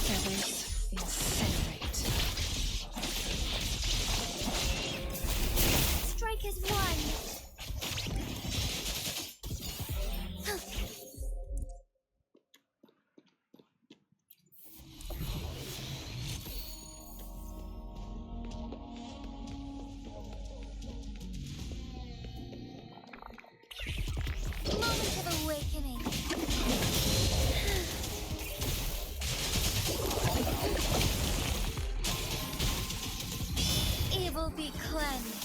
Feathers incinerate. Strike is one. Moment of awakening. Evil be cleansed.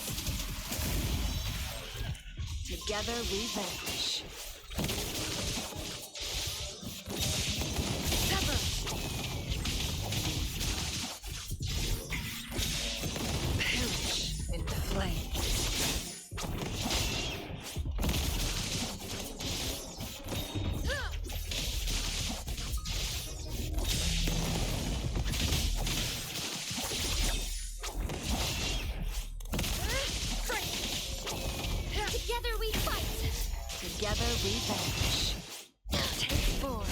Together we vanquish. Cover! Perish in flames. Together we fight. Together we vanquish. Take form.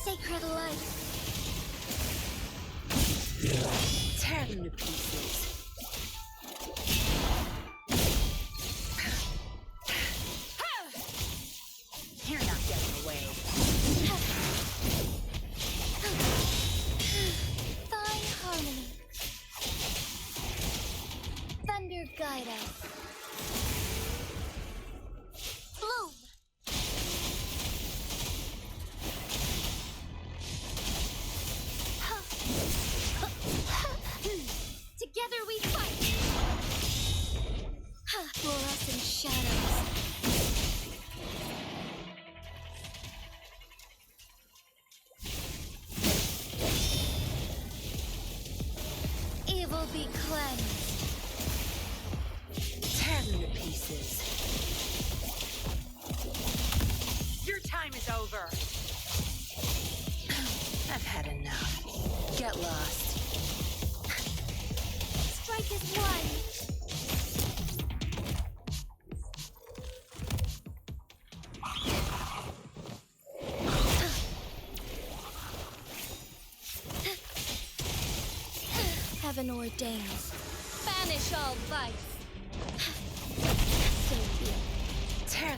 Sacred life. Tear them to pieces. You're not getting away. Fine harmony. Thunder guide us. Bloom. Together we fight. Fluorescent shadows. Evil be cleansed. Tear them to pieces. Your time is over. I've had enough. Get lost. Strike is one. Heaven ordains. Banish all vice.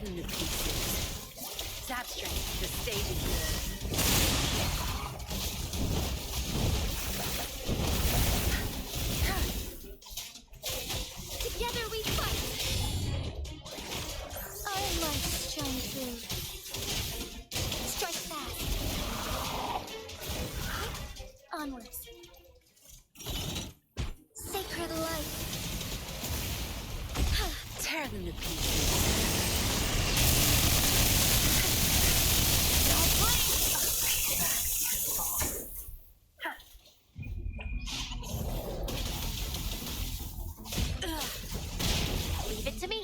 them to pieces. Zap strength, the stage is yours. Together we fight! Our lights shine through. Strike fast. Onwards. Sacred light. Tear them to pieces. Leave it to me.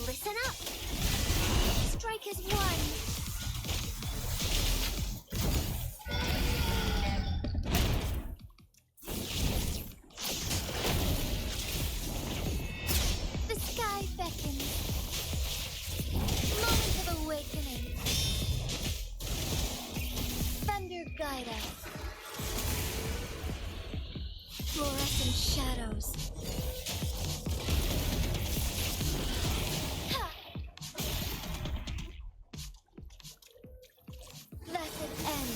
Listen up. Strike is one. The sky beckons. Moment of awakening. Thunder guide us. Fluorescent shadows. Ha! Blessed end.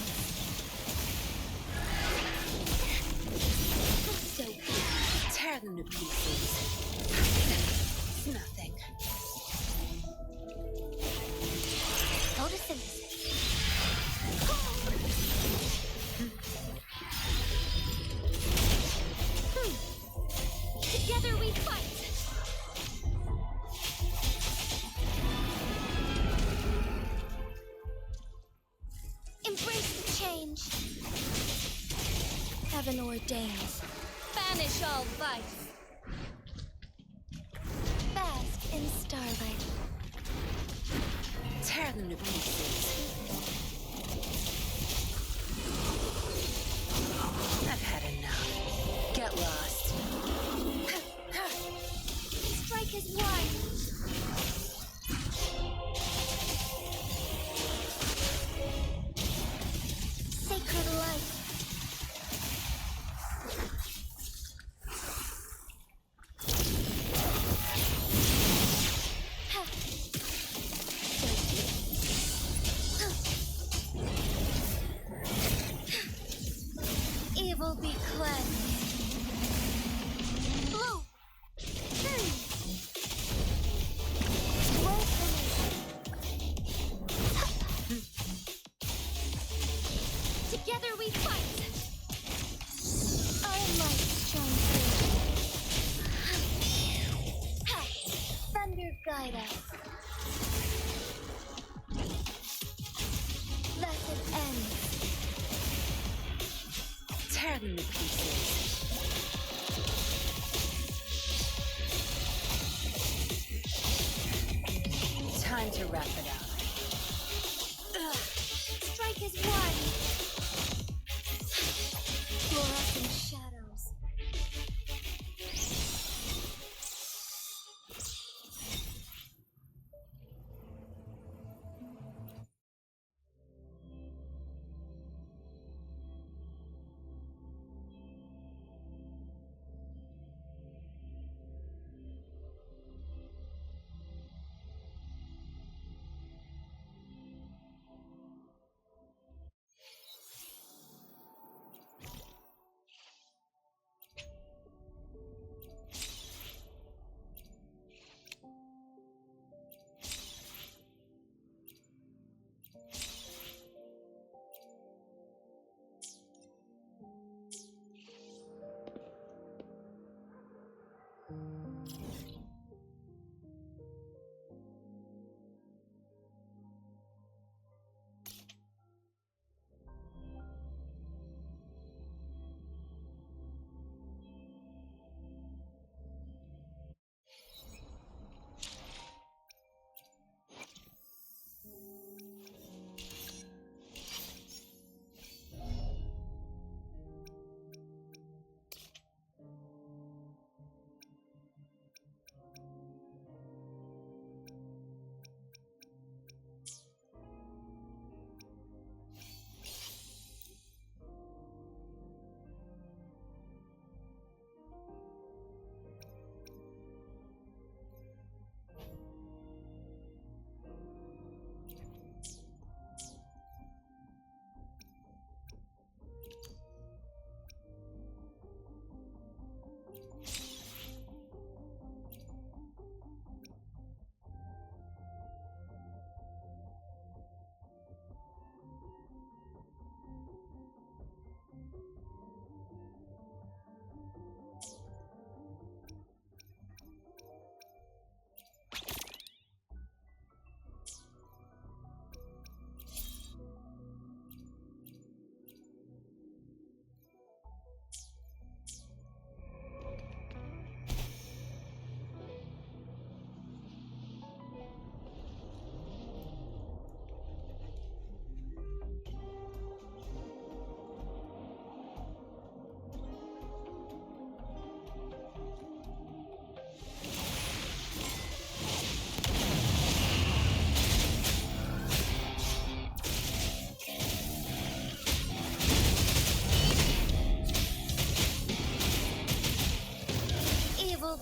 So good. Tear them to pieces. It's nothing. Photosynthesis. Together we fight! Embrace the change. Heaven ordains. Banish all vice. Bask in starlight. Tear them to pieces. I've had enough. Get lost. Strike is one. Sacred light. Ha. Evil be cleansed. Blue. Together we fight. Our light shines through. Ha! Thunder guide us. Blessed end. Tear them to pieces. Time to wrap it up. Strike is one. Fluorescent shadows.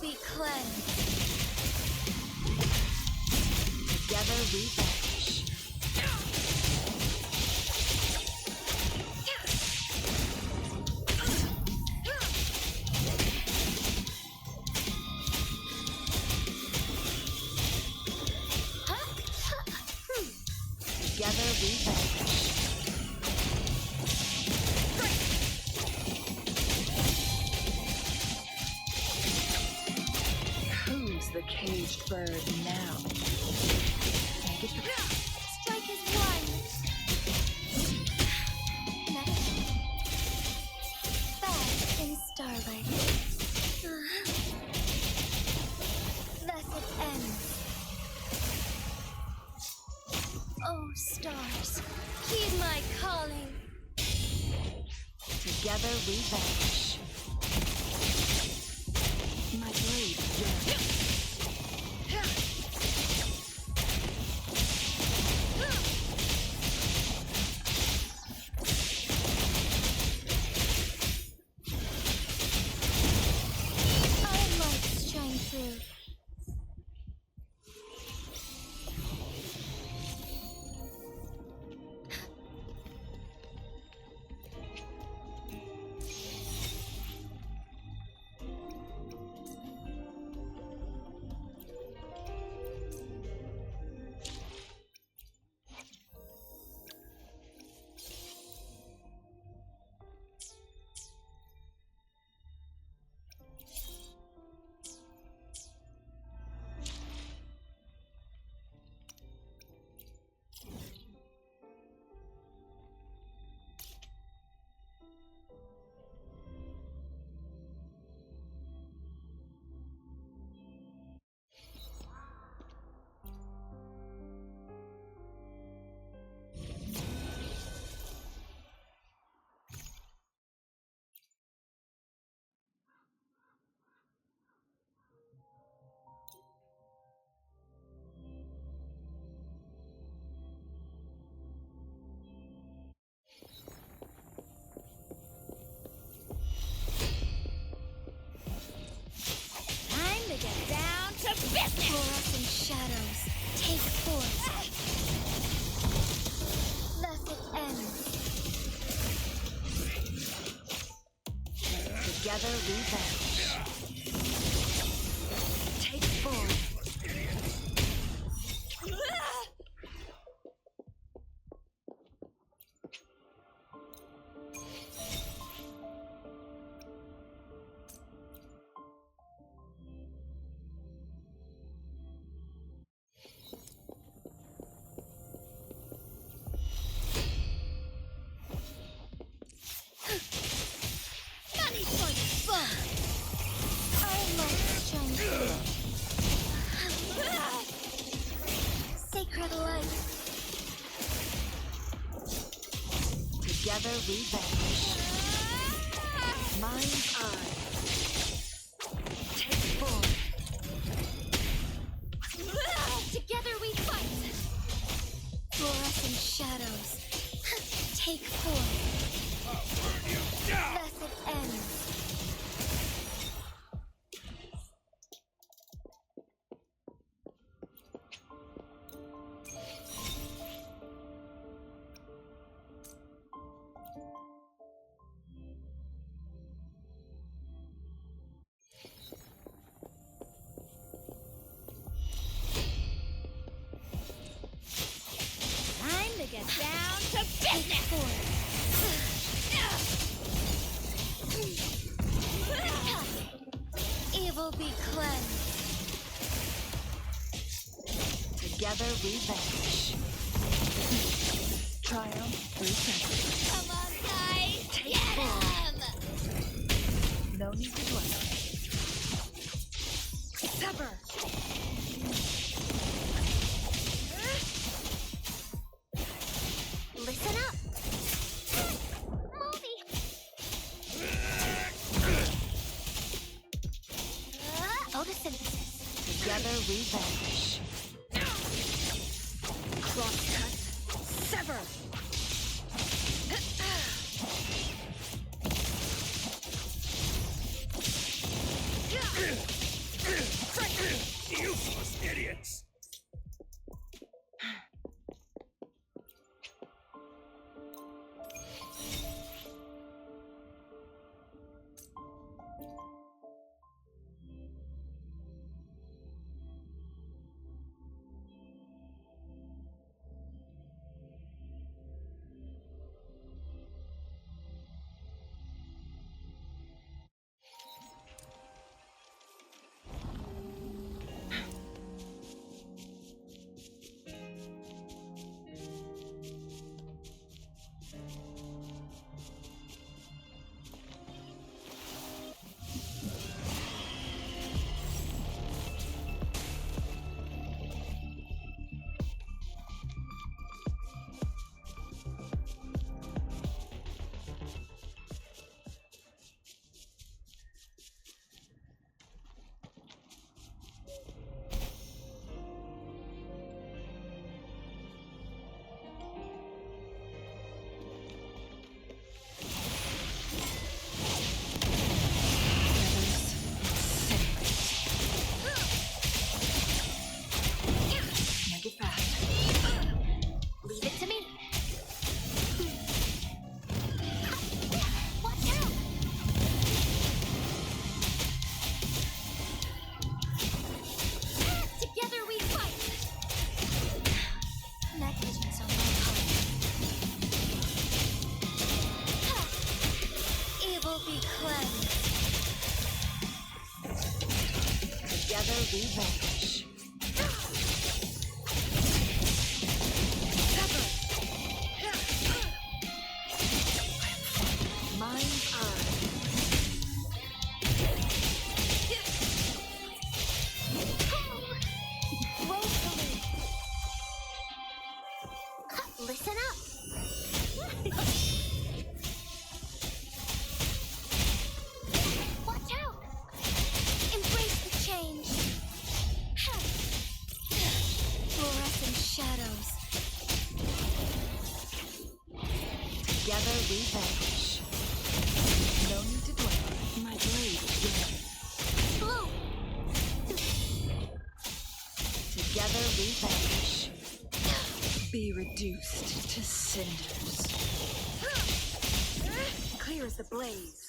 be cleansed. Together we vanish. Together we vanish. Who's the caged bird now? Strike is one. Bask in starlight. Thus it ends. Oh, stars, heed my calling. Together we vanish. My blade yearns. Our lights shine through. Get down to business! Fluorescent shadows, take force. Thus it ends. Together we vanish. Take form. Sacred light. Together we vanish. Mind's eye. Take form. Together we fight. Fluorescent shadows, take form. Thus it ends. Get down to business! Evil be cleansed. Together we vanish. Triumph through suffering. Come on, guys! Take Get form. him! No need to dwell. Sever! Listen up! Moldy! Photosynthesis. Together we vanish. Cross cut. Sever! Idiots! We vanish. Mind's eye. Woefully. Listen up. Watch out. Embrace the change. Fluorescent shadows. Together we vanish. No need to dwell. My blade is yours. Blue. Together we vanish. Be reduced to cinders. Clear as the blaze.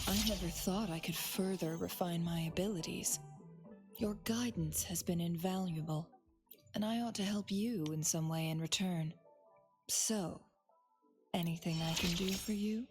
I never thought I could further refine my abilities. Your guidance has been invaluable, and I ought to help you in some way in return. So, anything I can do for you?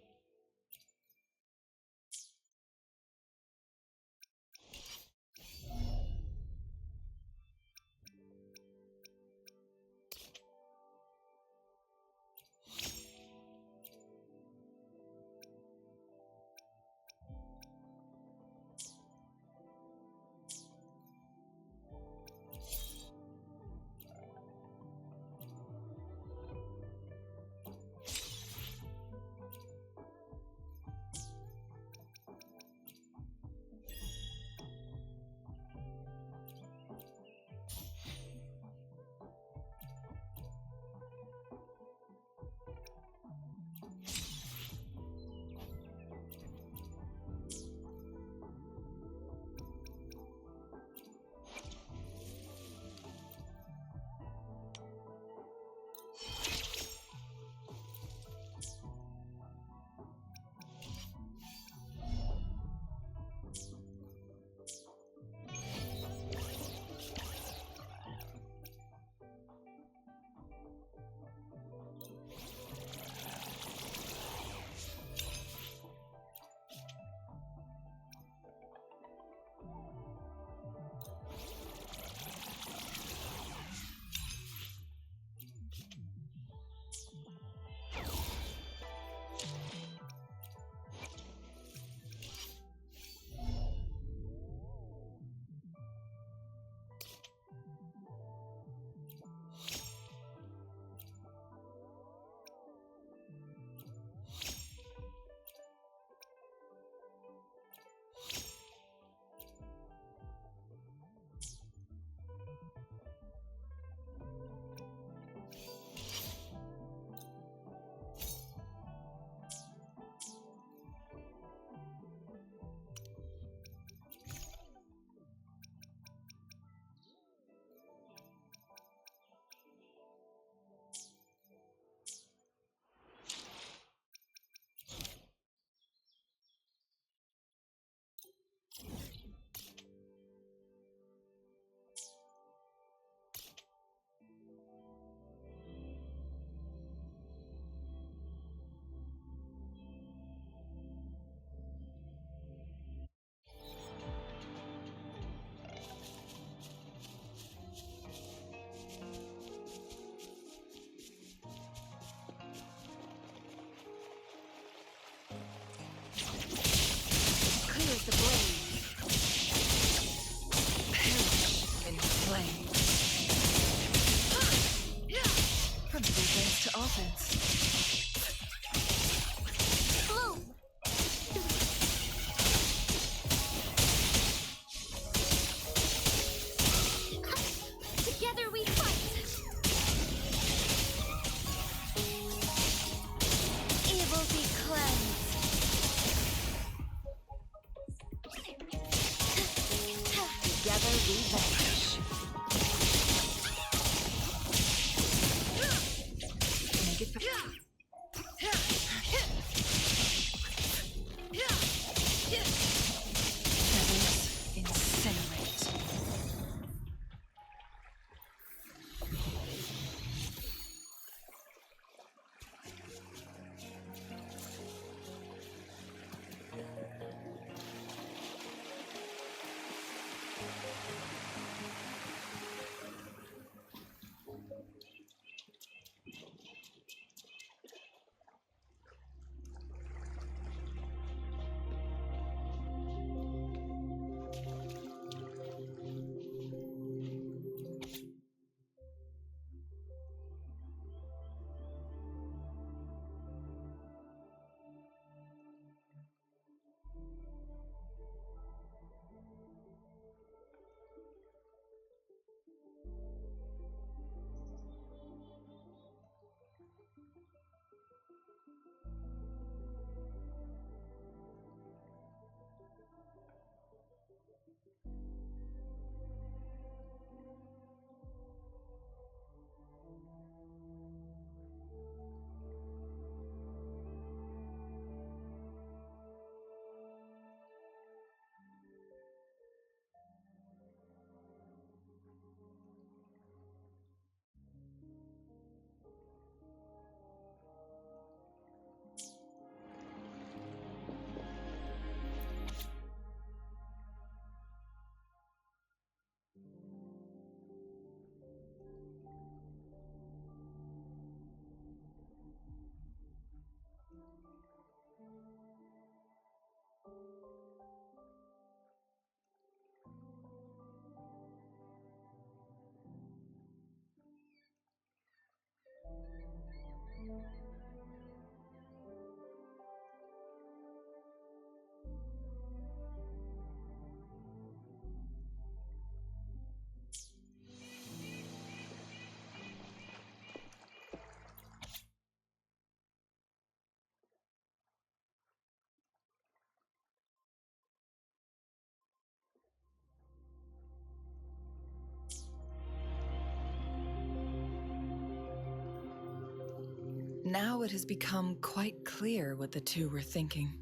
now it has become quite clear what the two were thinking.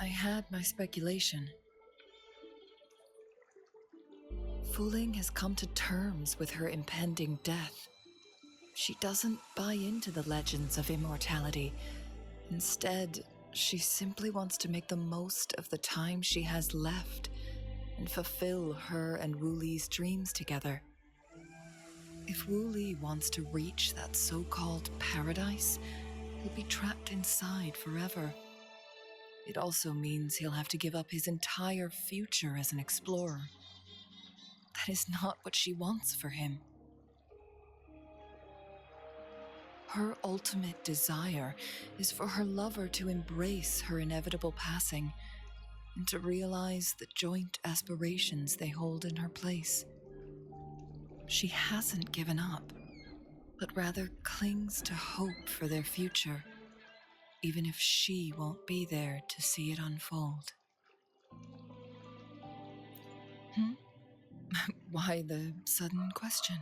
I had my speculation. Fu Ling has come to terms with her impending death. She doesn't buy into the legends of immortality. Instead, she simply wants to make the most of the time she has left and fulfill her and Wuli's dreams together. If Wuli wants to reach that so-called paradise, he'll be trapped inside forever. It also means he'll have to give up his entire future as an explorer. That is not what she wants for him. Her ultimate desire is for her lover to embrace her inevitable passing and to realize the joint aspirations they hold in her place. She hasn't given up, but rather clings to hope for their future, even if she won't be there to see it unfold. Why the sudden question?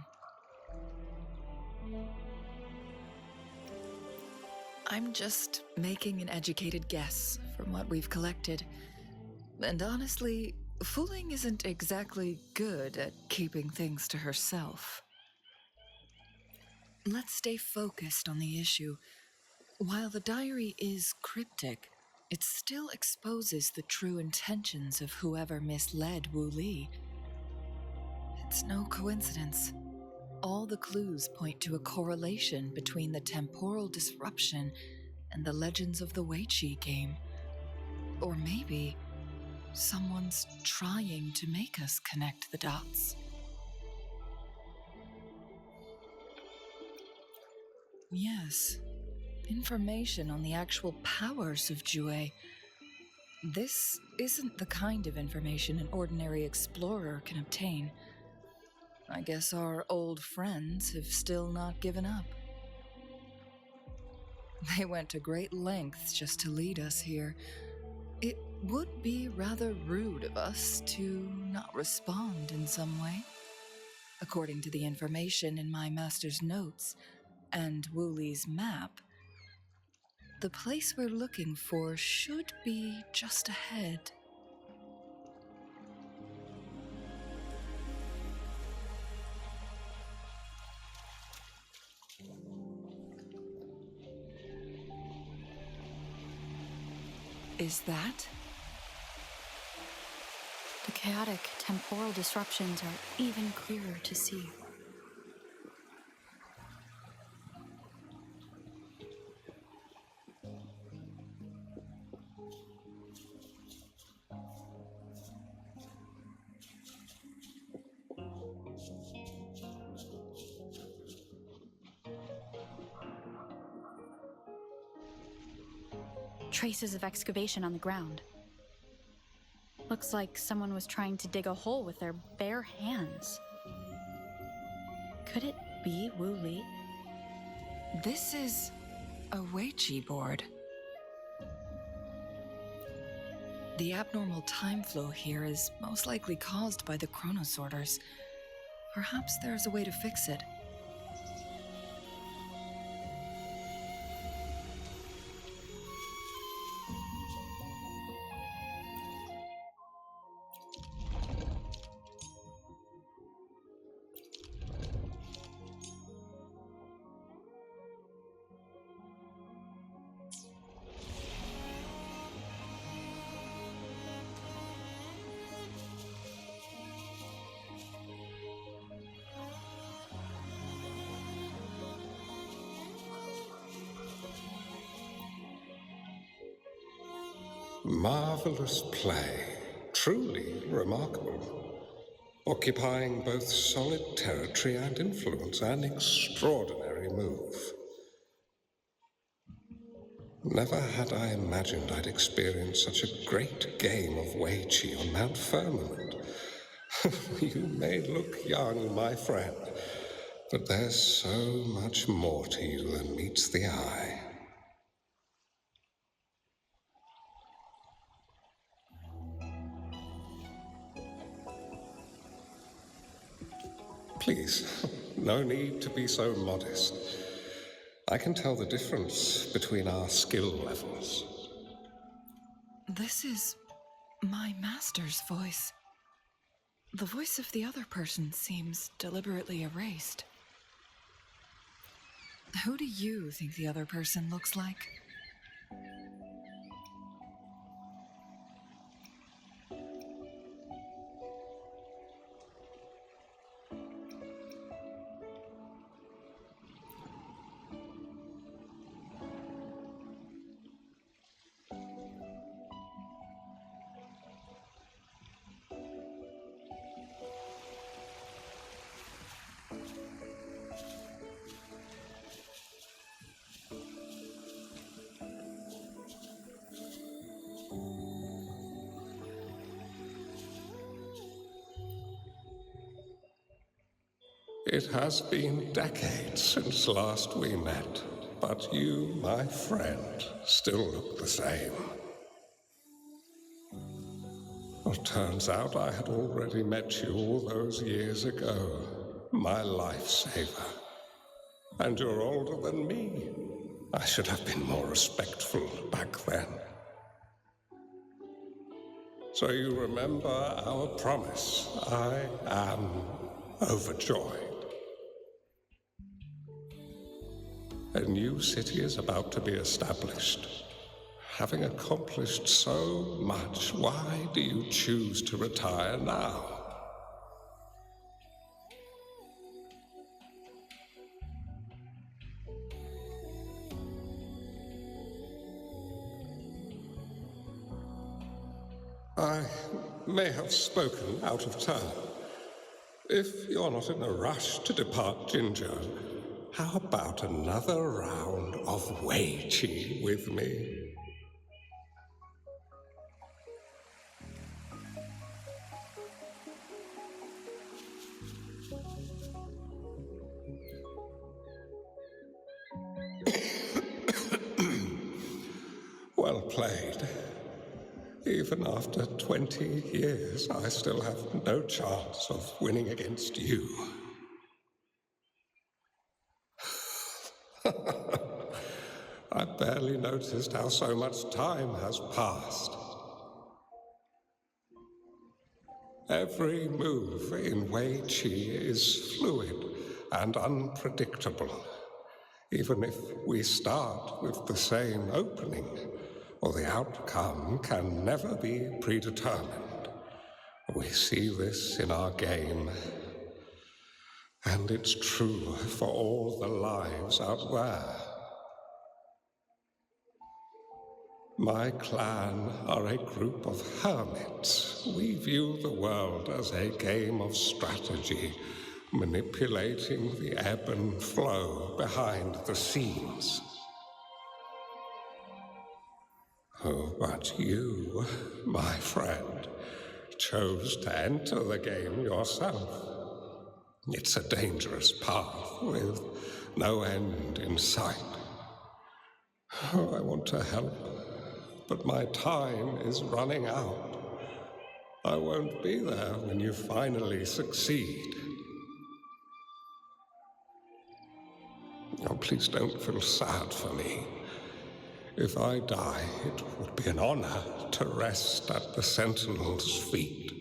I'm just making an educated guess from what we've collected. And honestly, Fu Ling isn't exactly good at keeping things to herself. Let's stay focused on the issue. While the diary is cryptic, it still exposes the true intentions of whoever misled Wuli. It's no coincidence. All the clues point to a correlation between the temporal disruption and the Legends of the Weiqi game. Or maybe someone's trying to make us connect the dots. Yes, information on the actual powers of Jue. This isn't the kind of information an ordinary explorer can obtain. I guess our old friends have still not given up. They went to great lengths just to lead us here. It would be rather rude of us to not respond in some way. According to the information in my master's notes and Wuli's map, the place we're looking for should be just ahead. Is that? The chaotic temporal disruptions are even clearer to see. Traces of excavation on the ground. Looks like someone was trying to dig a hole with their bare hands. Could it be Wuli? This is a Weiqi board. The abnormal time flow here is most likely caused by the Chronosorters. Perhaps there's a way to fix it. Marvelous play, truly remarkable. Occupying both solid territory and influence, an extraordinary move. Never had I imagined I'd experience such a great game of Weiqi on Mount Firmament. You may look young, my friend, but there's so much more to you than meets the eye. Please, no need to be so modest. I can tell the difference between our skill levels. This is my master's voice. The voice of the other person seems deliberately erased. Who do you think the other person looks like? It has been decades since last we met, but you, my friend, still look the same. Well, turns out I had already met you all those years ago, my lifesaver. And you're older than me. I should have been more respectful back then. So you remember our promise. I am overjoyed. A new city is about to be established. Having accomplished so much, why do you choose to retire now? I may have spoken out of turn. If you're not in a rush to depart Jinzhou, how about another round of Weiqi with me? Well played. Even after 20 years, I still have no chance of winning against you. I barely noticed how so much time has passed. Every move in Weiqi is fluid and unpredictable. Even if we start with the same opening, or the outcome can never be predetermined. We see this in our game, and it's true for all the lives out there. My clan are a group of hermits. We view the world as a game of strategy, manipulating the ebb and flow behind the scenes. Oh, but you, my friend, chose to enter the game yourself. It's a dangerous path with no end in sight. Oh, I want to help, but my time is running out. I won't be there when you finally succeed. Oh, please don't feel sad for me. If I die, it would be an honor to rest at the Sentinel's feet.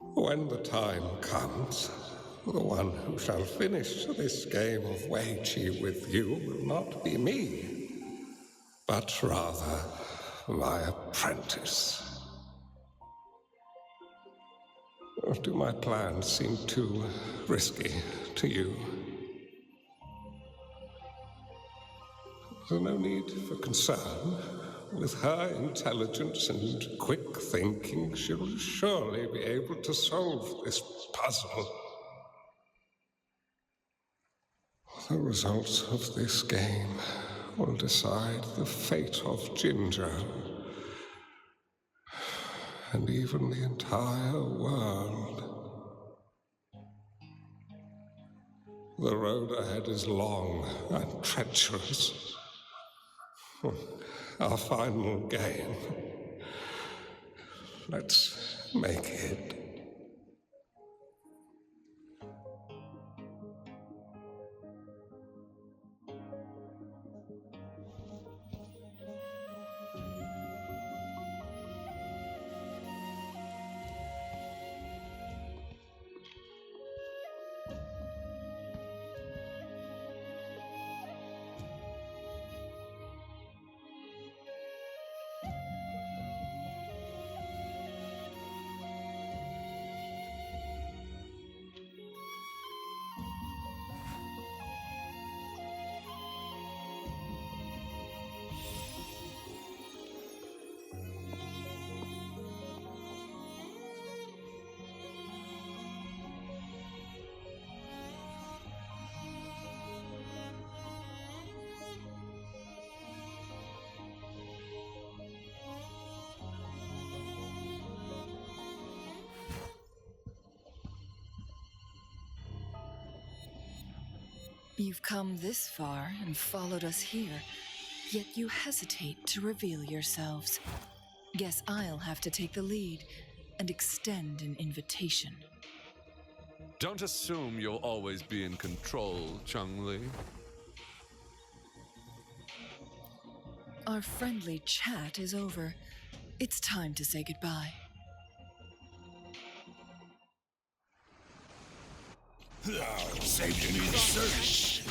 When the time comes, the one who shall finish this game of Weiqi with you will not be me, but rather my apprentice. Or do my plans seem too risky to you? There's no need for concern. With her intelligence and quick thinking, she'll surely be able to solve this puzzle. The results of this game will decide the fate of Jinzhou, and even the entire world. The road ahead is long and treacherous. Our final game. Let's make it You've come this far and followed us here, yet you hesitate to reveal yourselves. Guess I'll have to take the lead and extend an invitation. Don't assume you'll always be in control, Changli. Our friendly chat is over. It's time to say goodbye. Saved me the search.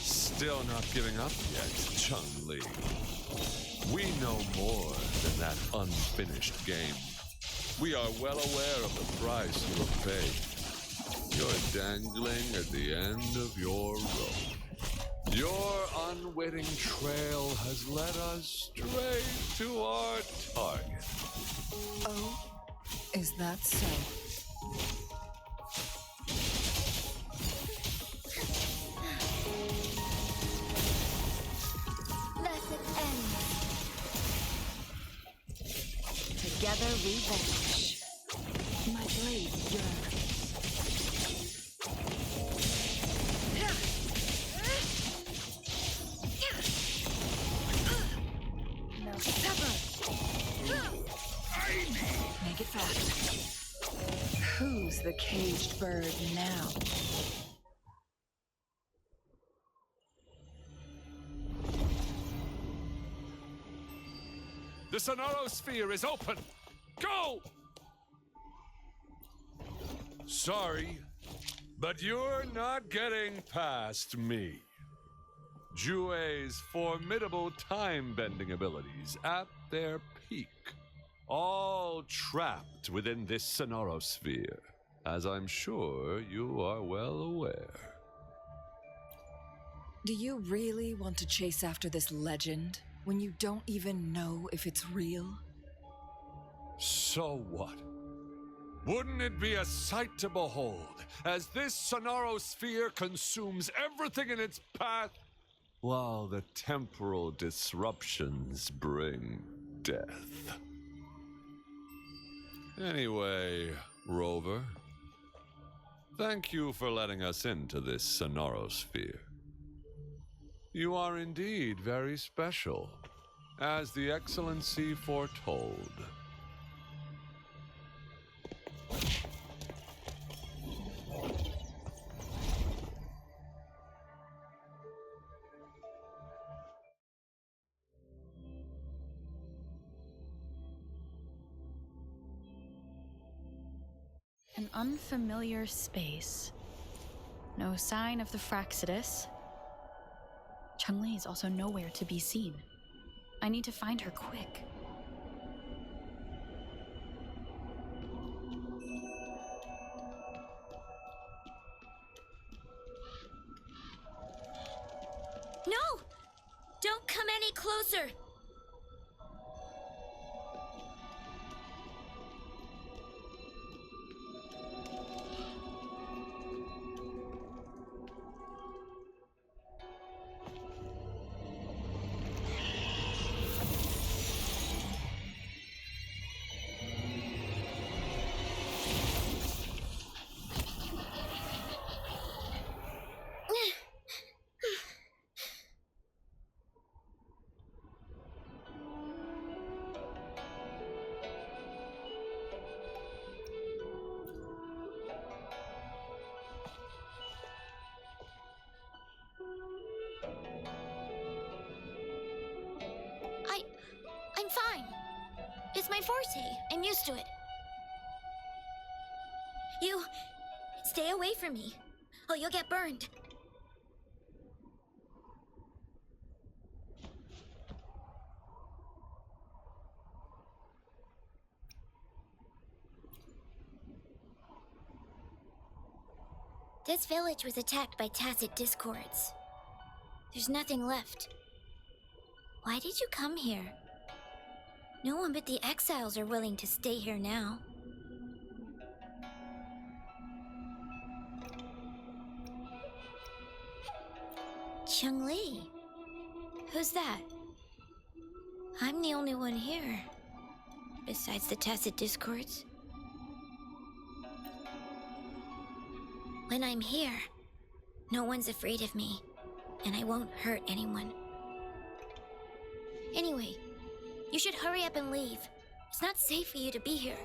Still not giving up yet, Changli. We know more than that unfinished game. We are well aware of the price you have paid. You're dangling at the end of your rope. Your unwitting trail has led us straight to our target. Oh, is that so? Lesson ends. Together we vanish. My blade yearns. Now sever. Make it fast. Who's the caged bird now? The Sonoro Sphere is open! Go! Sorry, but you're not getting past me. Jue's formidable time-bending abilities at their peak, all trapped within this Sonoro Sphere, as I'm sure you are well aware. Do you really want to chase after this legend when you don't even know if it's real? So what? Wouldn't it be a sight to behold as this Sonoro Sphere consumes everything in its path, while the temporal disruptions bring death? Anyway, Rover, thank you for letting us into this Sonoro Sphere. You are indeed very special, as the Excellency foretold. An unfamiliar space. No sign of the Fractsidus. Changli is also nowhere to be seen. I need to find her quick. No! Don't come any closer! I'm fine. It's my forte. I'm used to it. You... stay away from me. Oh, you'll get burned. This village was attacked by tacit discords. There's nothing left. Why did you come here? No one but the exiles are willing to stay here now. Changli? Who's that? I'm the only one here, besides the tacit discords. When I'm here, No one's afraid of me, and I won't hurt anyone. Anyway, you should hurry up and leave. It's not safe for you to be here.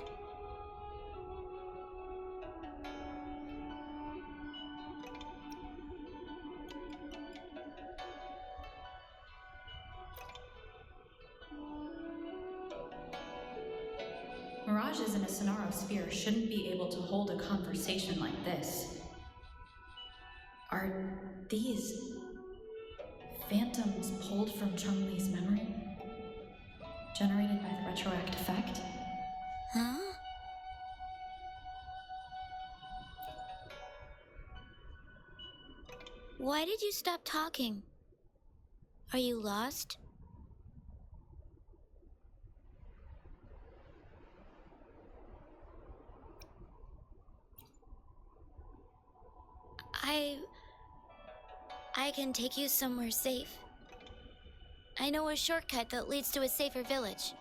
Mirages in a Sonoro Sphere shouldn't be able to hold a conversation like this. Are these phantoms pulled from Changli's memory? Generated by the retroact effect? Huh? Why did you stop talking? Are you lost? I can take you somewhere safe. I know a shortcut that leads to a safer village.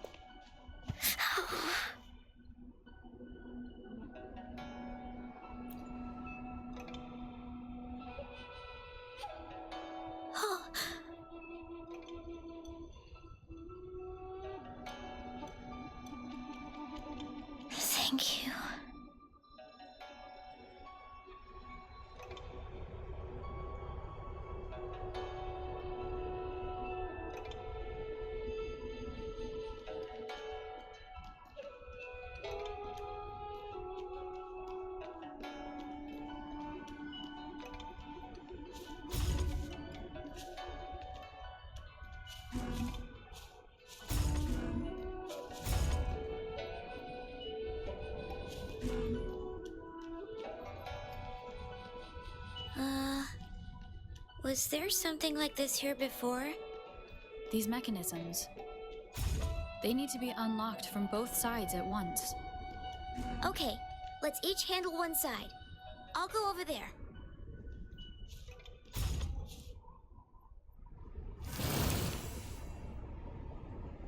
Oh. Thank you. Was there something like this here before? These mechanisms, they need to be unlocked from both sides at once. Okay, let's each handle one side. I'll go over there.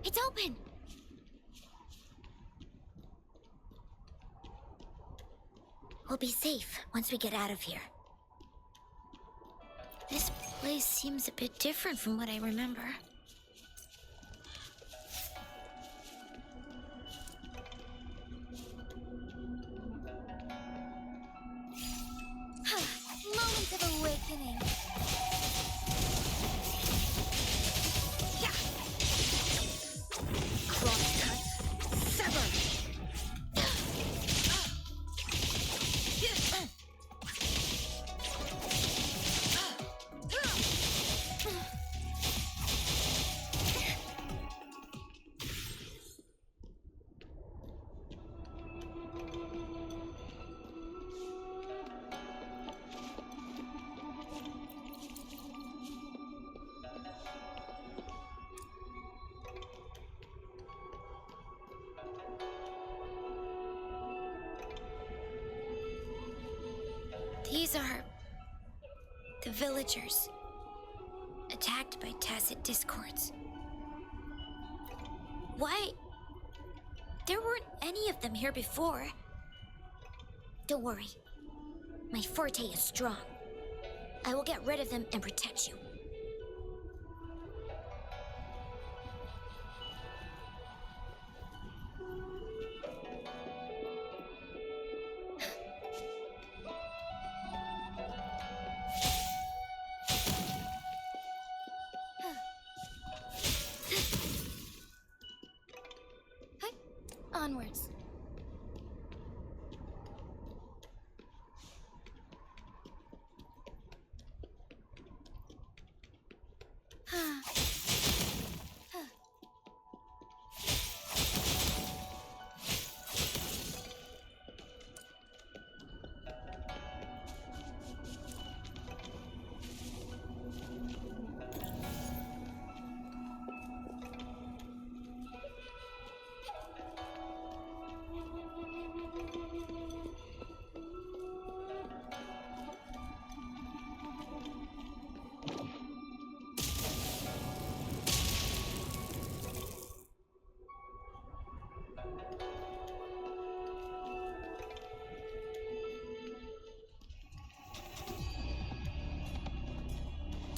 It's open! We'll be safe once we get out of here. This place seems a bit different from what I remember. Moments of awakening. Yeah. Crosscut. Sever. These are the villagers, attacked by tacit discords. Why? There weren't any of them here before. Don't worry. My forte is strong. I will get rid of them and protect you. Onwards.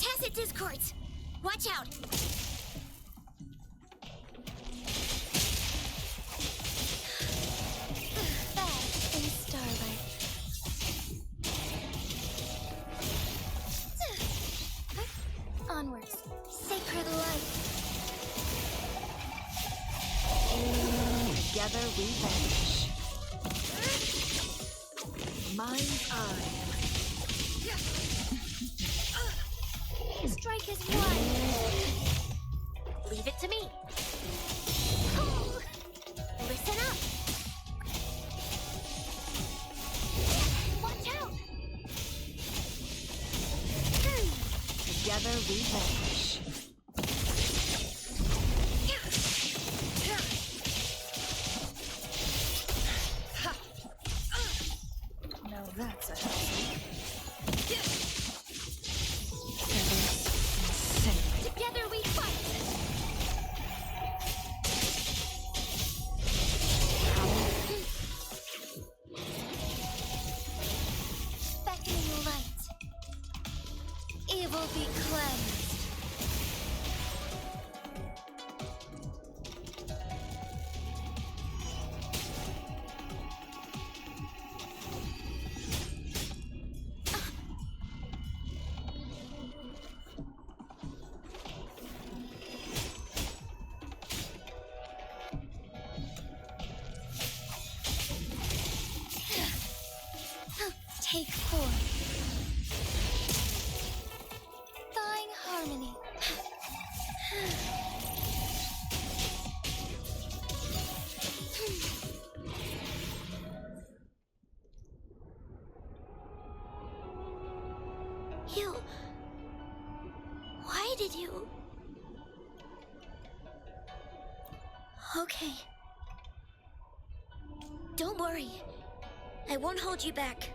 Tacit discords! Watch out! Fast in starlight. Onwards. Sacred light. Together we vanish. Mind's eye. Strike is one. Leave it to me. Oh. Listen up. Watch out. Together we vanish. Now that's a house. Together we fight. Beckoning light. Evil be cleansed. Take form. Thawing harmony. You... Why did you... Okay. Don't worry. I won't hold you back.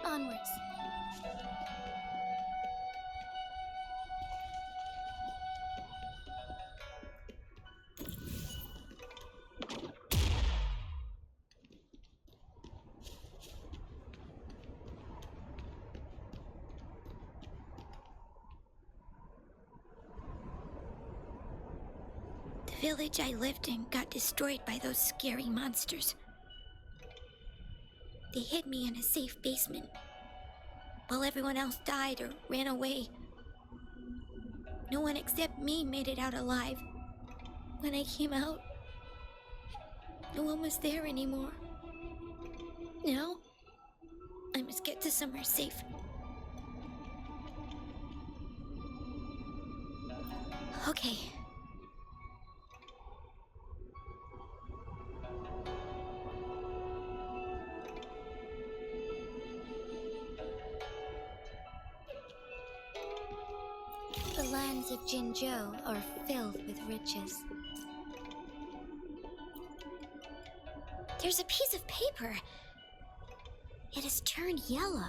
Onwards. The village I lived in got destroyed by those scary monsters. They hid me in a safe basement, while everyone else died or ran away. No one except me made it out alive. When I came out, no one was there anymore. Now, I must get to somewhere safe. Okay. The lands of Jinzhou are filled with riches. There's a piece of paper. It has turned yellow.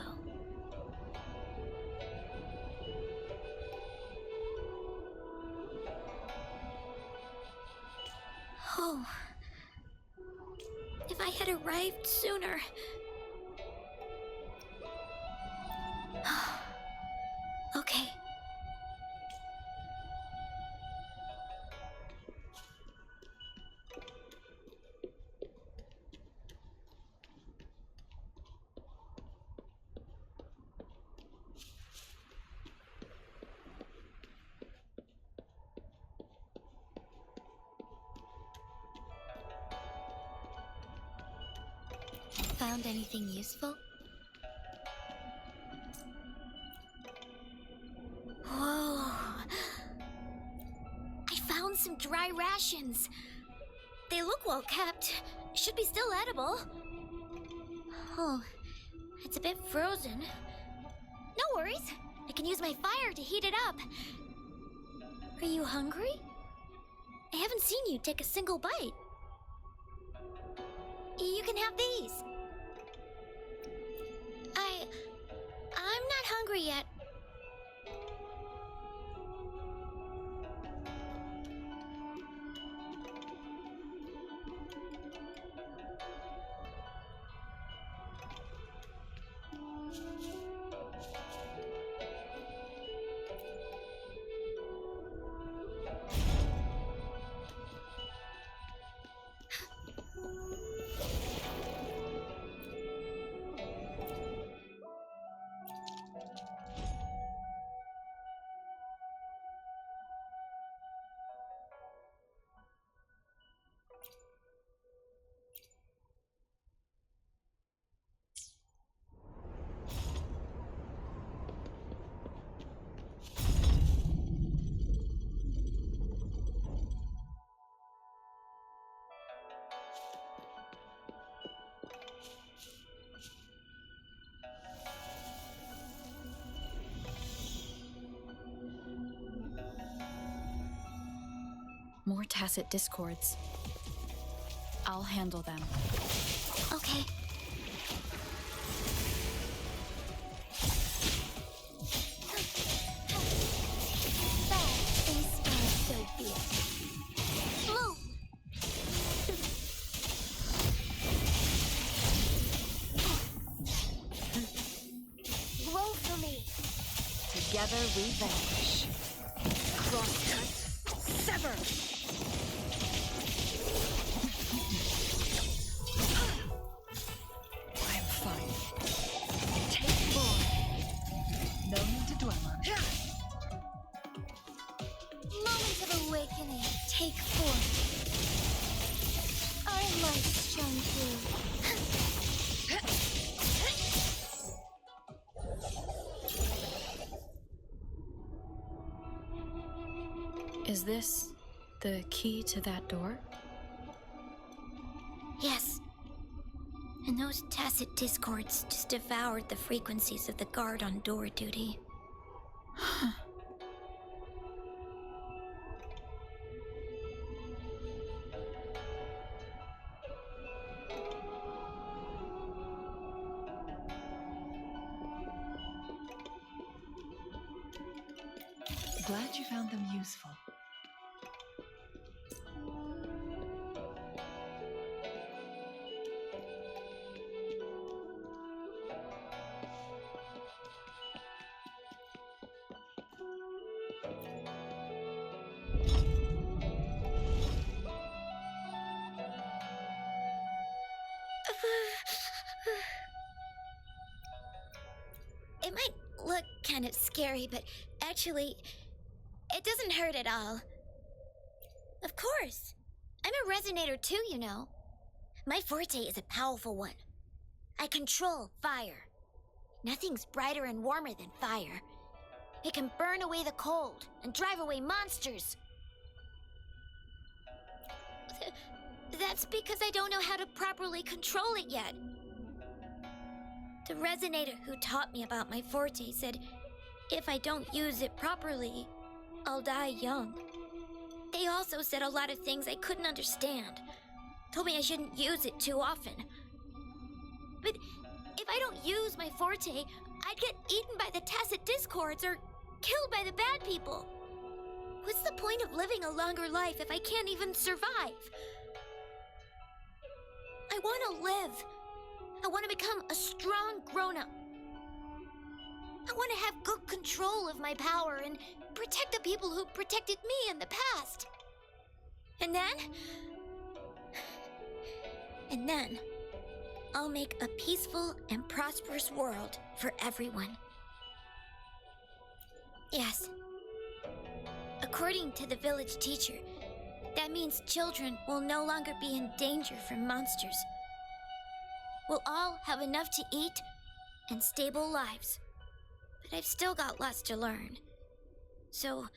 Oh. If I had arrived sooner. Okay. Found anything useful? Whoa! I found some dry rations. They look well kept. Should be still edible. Oh, it's a bit frozen. No worries. I can use my fire to heat it up. Are you hungry? I haven't seen you take a single bite. You can have these. I'm not hungry yet. tacit discords. I'll handle them. Okay. That is my Sophia. Move! Roll for me. Together we vanish. Crosscut. Sever. I'm fine. Take 4. No need to dwell on it. Moment of awakening. Take 4. Our lights shone through. Is this the key to that door? Yes. And those tacit discords just devoured the frequencies of the guard on door duty. Glad you found them useful. It might look kind of scary, but actually, it doesn't hurt at all. Of course. I'm a resonator too, you know. My forte is a powerful one. I control fire. Nothing's brighter and warmer than fire. It can burn away the cold and drive away monsters. That's because I don't know how to properly control it yet. The resonator who taught me about my forte said if I don't use it properly, I'll die young. They also said a lot of things I couldn't understand. Told me I shouldn't use it too often. But if I don't use my forte, I'd get eaten by the tacit discords or killed by the bad people. What's the point of living a longer life if I can't even survive? I want to live. I want to become a strong grown-up. I want to have good control of my power and protect the people who protected me in the past. And then, I'll make a peaceful and prosperous world for everyone. Yes. According to the village teacher, that means children will no longer be in danger from monsters. We'll all have enough to eat and stable lives. But I've still got lots to learn. So,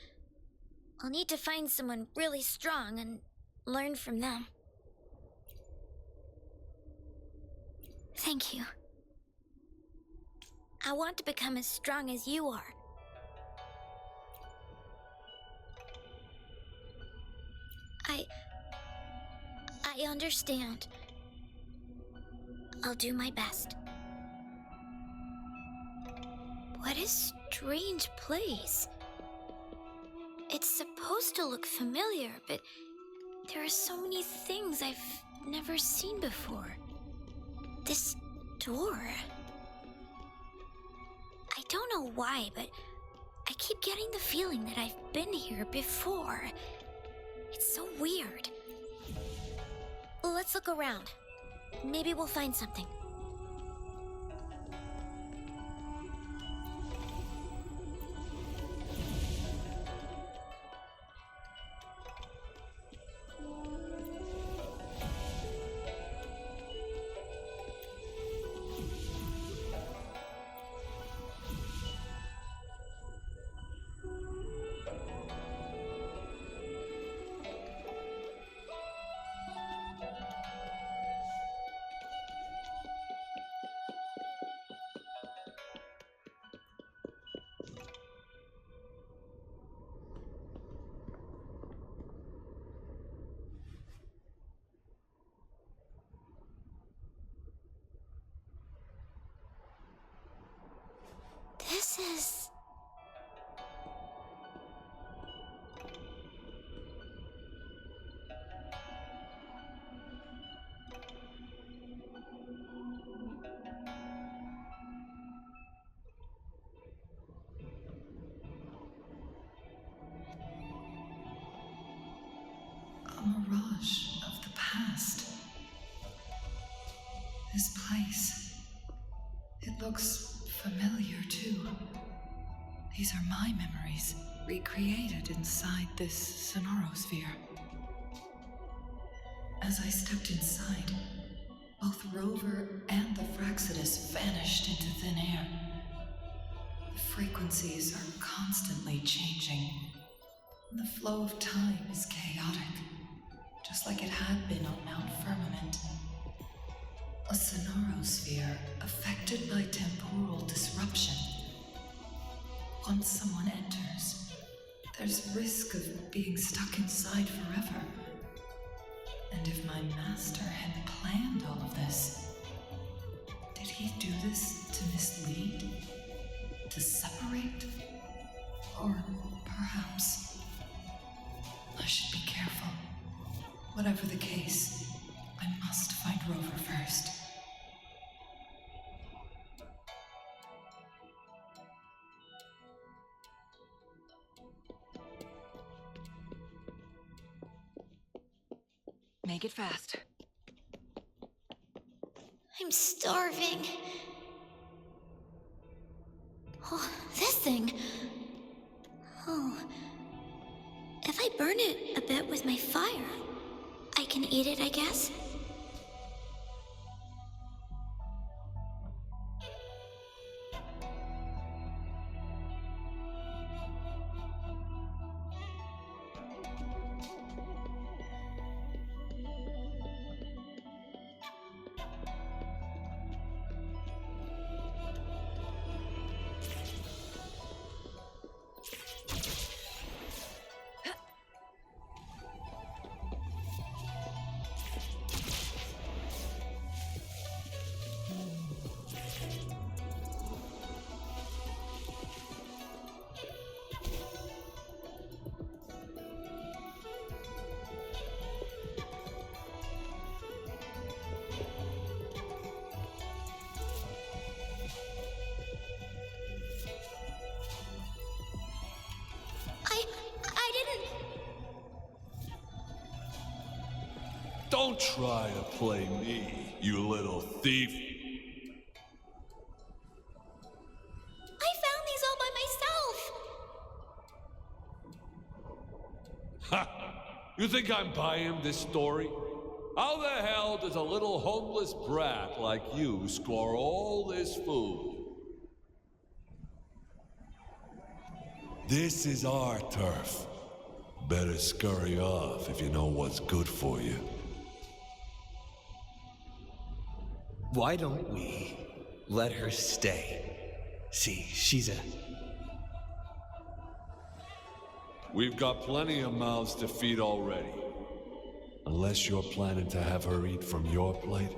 I'll need to find someone really strong and learn from them. Thank you. I want to become as strong as you are. I understand. I'll do my best. What a strange place. It's supposed to look familiar, but there are so many things I've never seen before. This door. I don't know why, but I keep getting the feeling that I've been here before. It's so weird. Let's look around. Maybe we'll find something. This place. It looks familiar, too. These are my memories, recreated inside this Sonoro Sphere. As I stepped inside, both Rover and the Fractsidus vanished into thin air. The frequencies are constantly changing. The flow of time is chaotic, just like it had been on Mount Firmament. A Sonoro Sphere affected by temporal disruption. Once someone enters, there's risk of being stuck inside forever. And if my master had planned all of this, did he do this to mislead? To separate? Or perhaps I should be careful. Whatever the case, I must find Rover first. Make it fast. I'm starving. Oh, this thing. Oh. If I burn it a bit with my fire, I can eat it, I guess? I didn't... Don't try to play me, you little thief. I found these all by myself! Ha! You think I'm buying this story? How the hell does a little homeless brat like you score all this food? This is our turf. Better scurry off if you know what's good for you. Why don't we let her stay? See, she's a... We've got plenty of mouths to feed already. Unless you're planning to have her eat from your plate.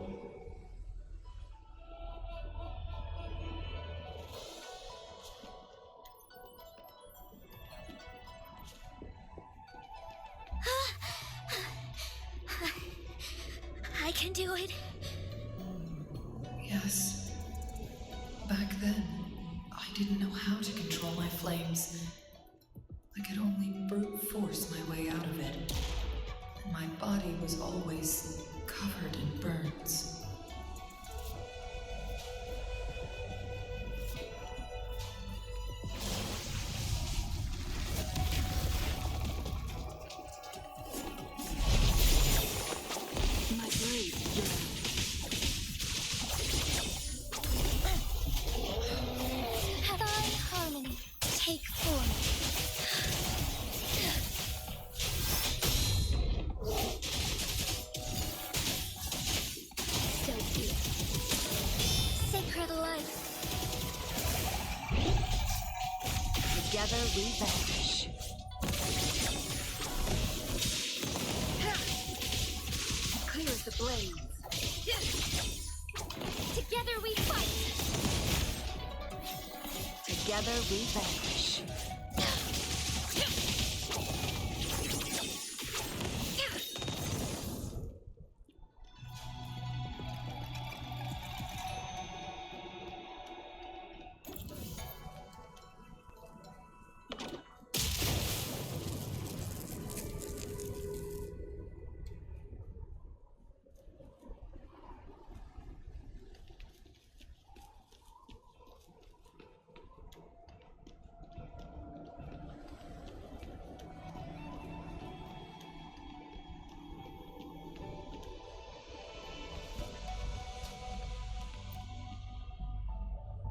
I can do it. Yes. Back then, I didn't know how to control my flames. I could only brute force my way out of it. And my body was always covered in burns. My blade burned. Divine harmony, take form. So be it. Sacred life. Together we vanish. Clear as the blaze. Together we fight. Together we vanish.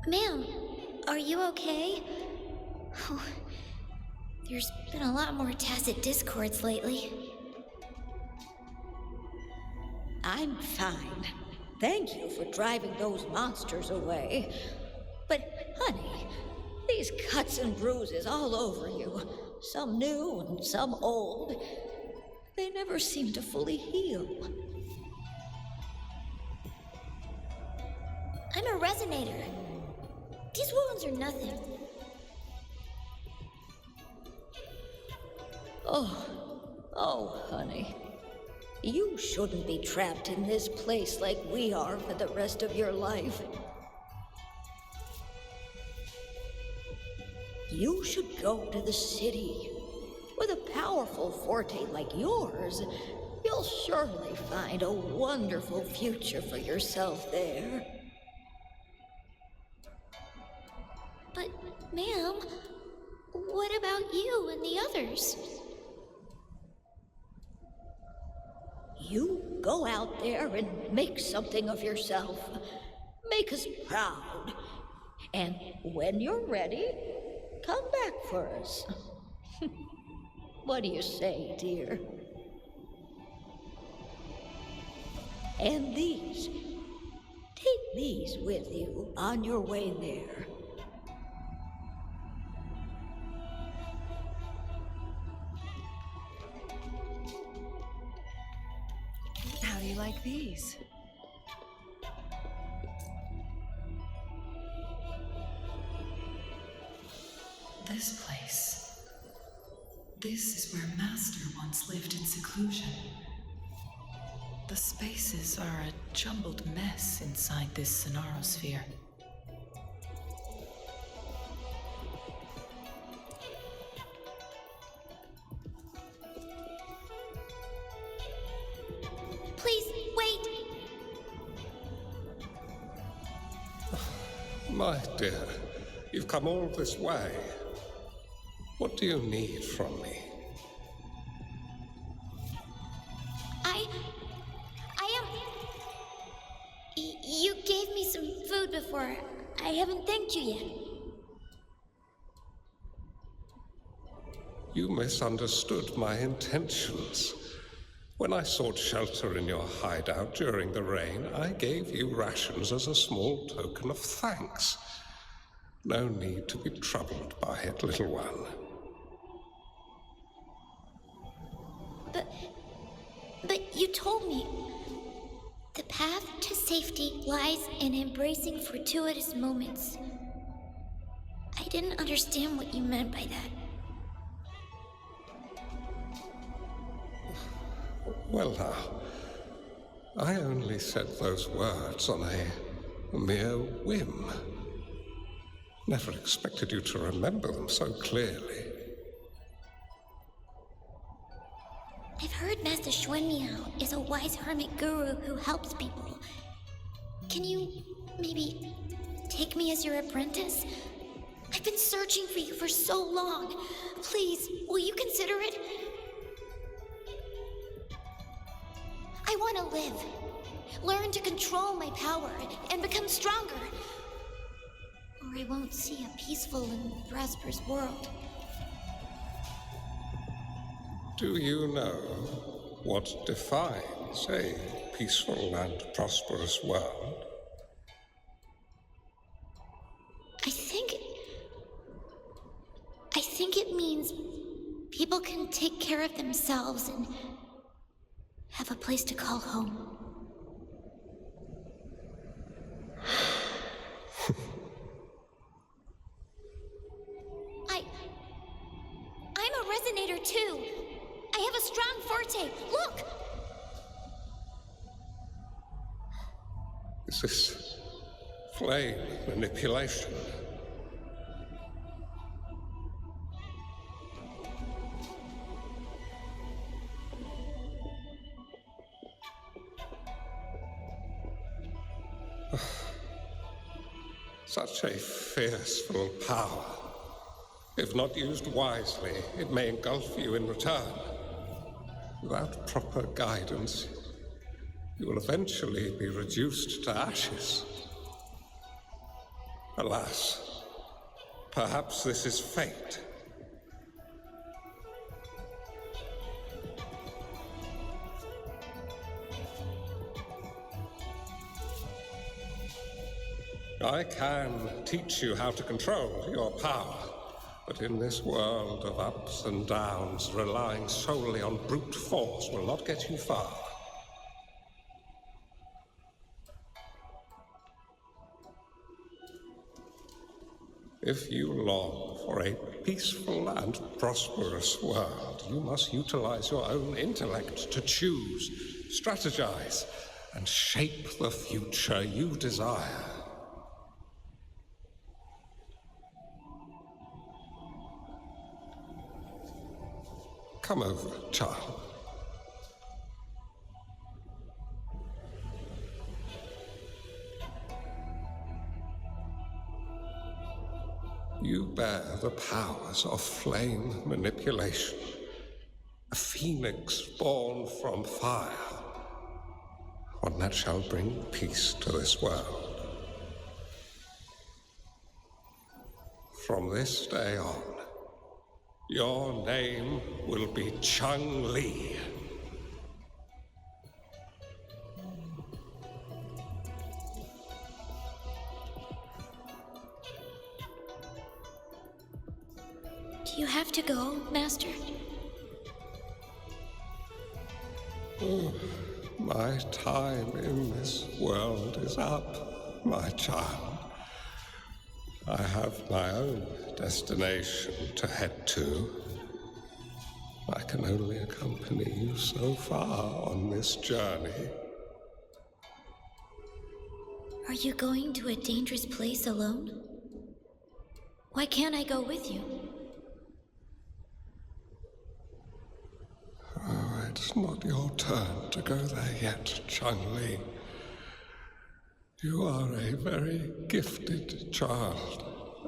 Ma'am, are you okay? Oh, there's been a lot more tacit discords lately. I'm fine. Thank you for driving those monsters away. But, honey, these cuts and bruises all over you, some new and some old, they never seem to fully heal. I'm a resonator. These wounds are nothing. Oh, honey. You shouldn't be trapped in this place like we are for the rest of your life. You should go to the city. With a powerful forte like yours, you'll surely find a wonderful future for yourself there. But, ma'am, what about you and the others? You go out there and make something of yourself. Make us proud. And when you're ready, come back for us. What do you say, dear? And these. Take these with you on your way there. How do you like these? This place. This is where Master once lived in seclusion. The spaces are a jumbled mess inside this Sonoro Sphere. Please, wait! My dear, you've come all this way. What do you need from me? You gave me some food before. I haven't thanked you yet. You misunderstood my intentions. When I sought shelter in your hideout during the rain, I gave you rations as a small token of thanks. No need to be troubled by it, little one. But you told me the path to safety lies in embracing fortuitous moments. I didn't understand what you meant by that. Well now, I only said those words on a mere whim. Never expected you to remember them so clearly. I've heard Master Xuanmiao is a wise hermit guru who helps people. Can you maybe take me as your apprentice? I've been searching for you for so long. Please, will you consider it? I want to live, learn to control my power, and become stronger. Or I won't see a peaceful and prosperous world. Do you know what defines a peaceful and prosperous world? I think it means people can take care of themselves and have a place to call home. I'm a resonator too. I have a strong forte. Look! Is this flame manipulation? Such a fearful power. If not used wisely, it may engulf you in return. Without proper guidance, you will eventually be reduced to ashes. Alas, perhaps this is fate. I can teach you how to control your power, but in this world of ups and downs, relying solely on brute force will not get you far. If you long for a peaceful and prosperous world, you must utilize your own intellect to choose, strategize, and shape the future you desire. Come over, child. You bear the powers of flame manipulation, a phoenix born from fire, one that shall bring peace to this world. From this day on, your name will be Changli. Do you have to go, Master? My time in this world is up, my child. I have my own destination to head to. I can only accompany you so far on this journey. Are you going to a dangerous place alone? Why can't I go with you? Oh, it's not your turn to go there yet, Changli. You are a very gifted child,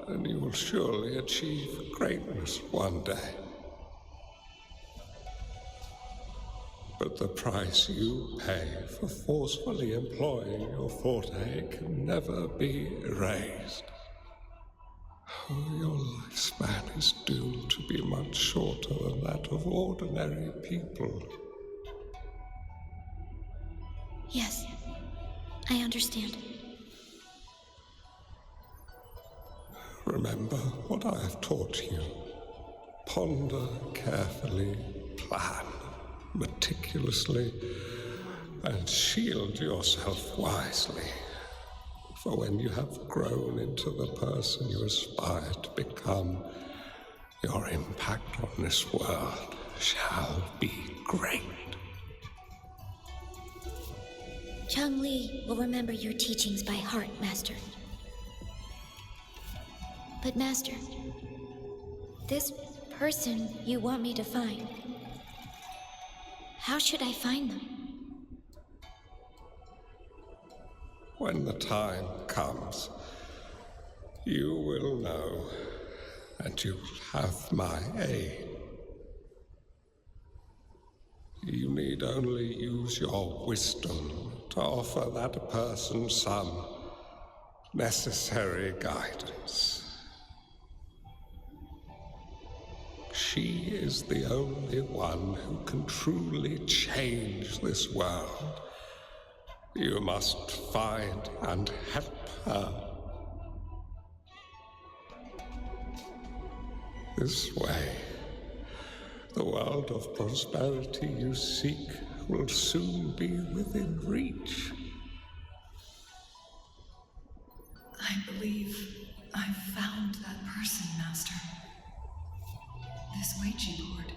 and you will surely achieve greatness one day. But the price you pay for forcefully employing your forte can never be erased. Oh, your lifespan is doomed to be much shorter than that of ordinary people. Yes, I understand. Remember what I have taught you. Ponder carefully, plan meticulously, and shield yourself wisely. For when you have grown into the person you aspire to become, your impact on this world shall be great. Changli will remember your teachings by heart, Master. But Master, this person you want me to find, how should I find them? When the time comes, you will know, and you will have my aid. You need only use your wisdom to offer that person some necessary guidance. She is the only one who can truly change this world. You must find and help her. This way, the world of prosperity you seek will soon be within reach. I believe I've found that person, Master. This Weiqi board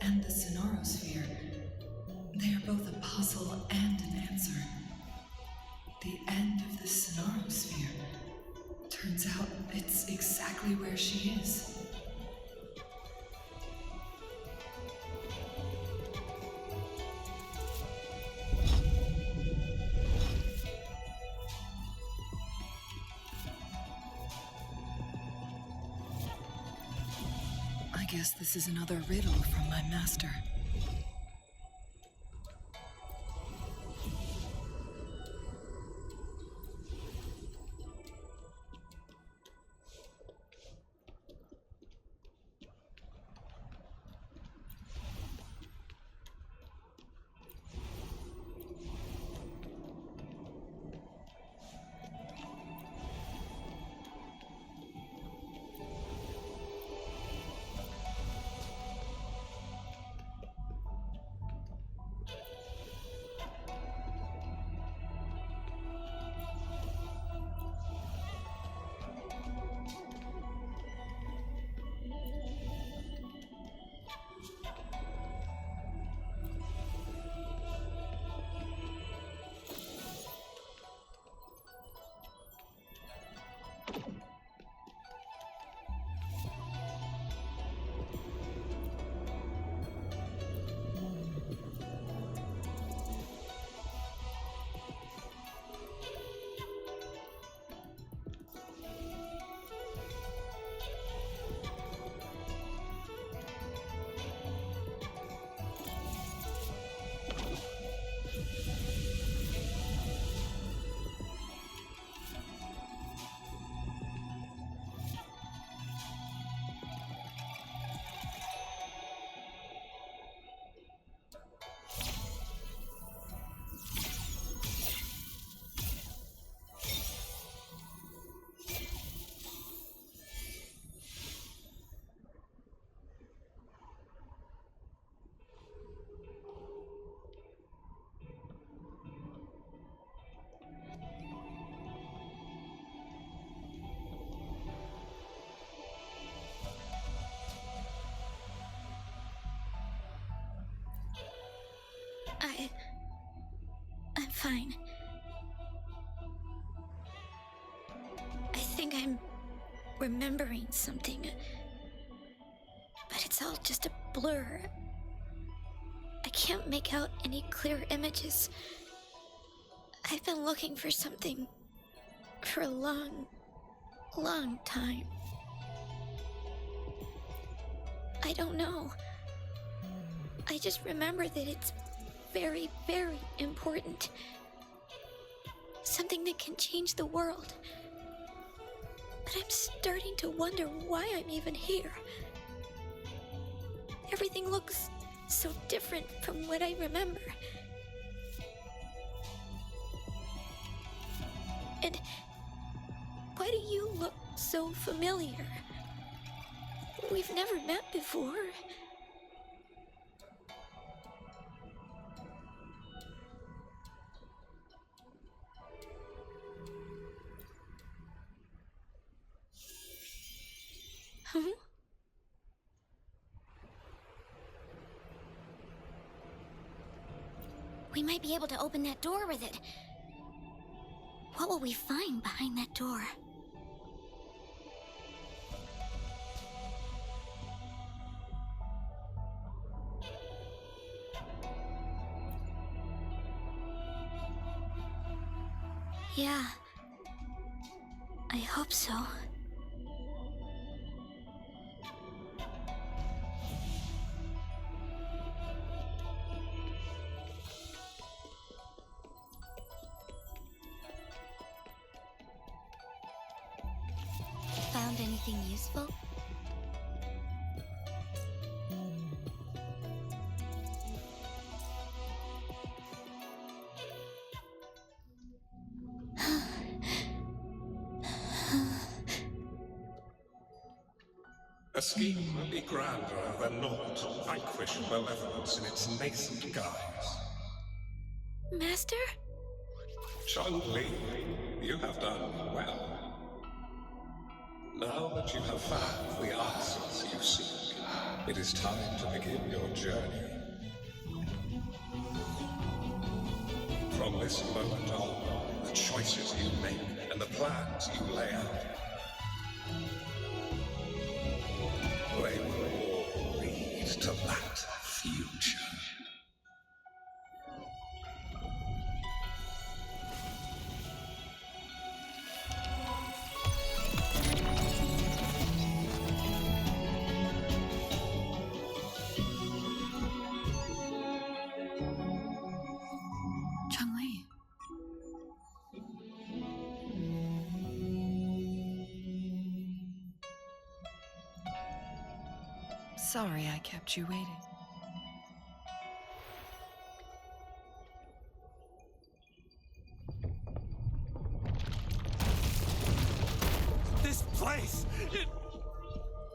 and the Sonoro Sphere, they are both a puzzle and an answer. The end of the Sonoro Sphere. Turns out it's exactly where she is. I guess this is another riddle from my master. I'm fine. I think I'm remembering something. But it's all just a blur. I can't make out any clear images. I've been looking for something for a long time. I don't know. I just remember that it's very, very important. Something that can change the world. But I'm starting to wonder why I'm even here. Everything looks so different from what I remember. And why do you look so familiar? We've never met before. Huh? We might be able to open that door with it. What will we find behind that door? Yeah, I hope so. Found anything useful? A scheme would be grander than naught to vanquish malevolence in its nascent guise. Master? Changli, you have done well. Now that you have found the answers you seek, it is time to begin your journey. From this moment on, the choices you make and the plans you lay out, they will all lead to that future. Changli. Sorry I kept you waiting. This place!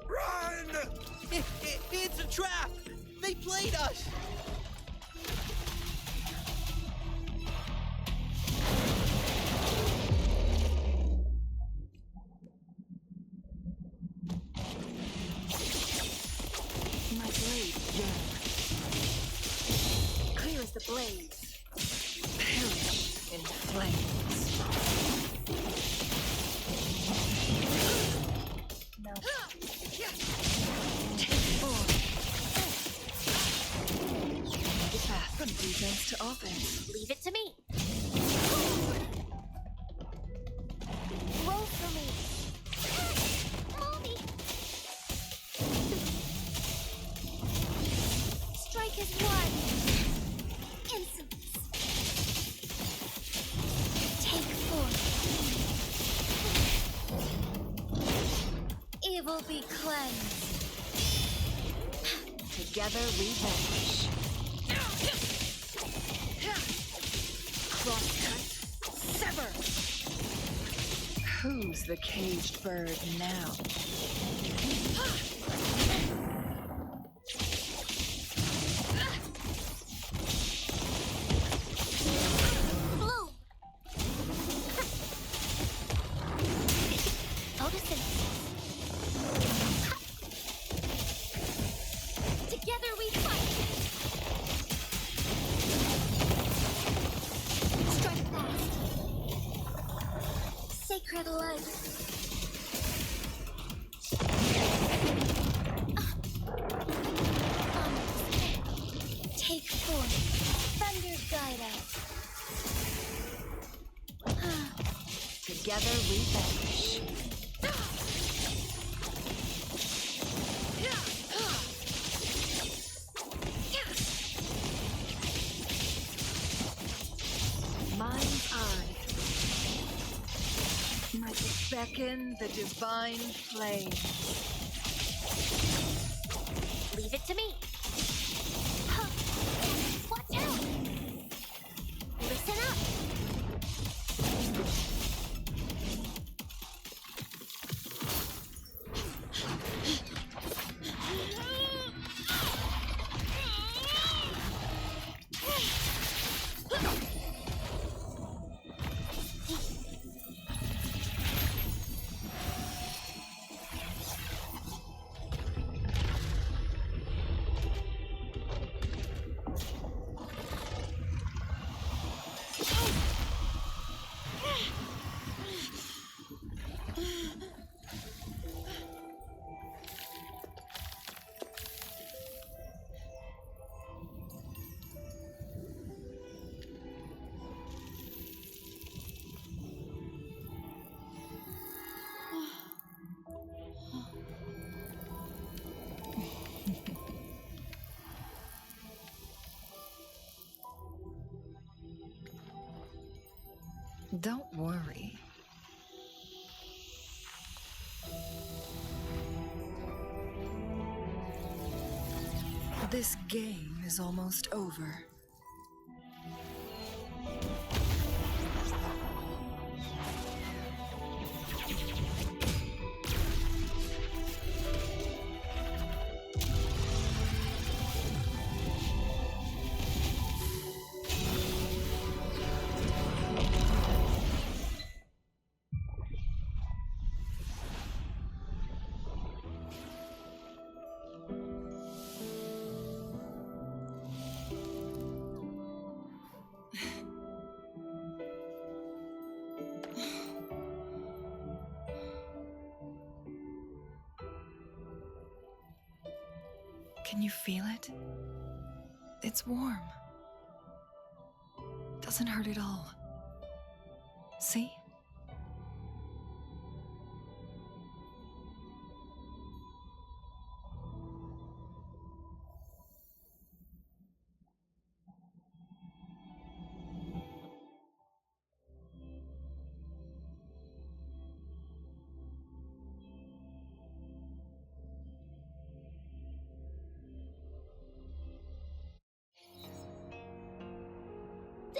Run! It's a trap! They played us! My blade yearns. Clear as the blaze. Perish in flames. No. Take form. The path from defense to offense. Leave it to me. Roll for me. Mommy. Strike as one. Insolence. Take form. Evil be cleansed. Together we vanish. Crosscut. Sever. Who's the caged bird now? Blue. Photosynthesis. Together we fight. For the light. Take form. Thunder guide us. Together we vanish. Mind's eye. Might beckon the divine flame. Leave it to me. Watch out! Listen up! Don't worry. This game is almost over. Can you feel it? It's warm. Doesn't hurt at all. See?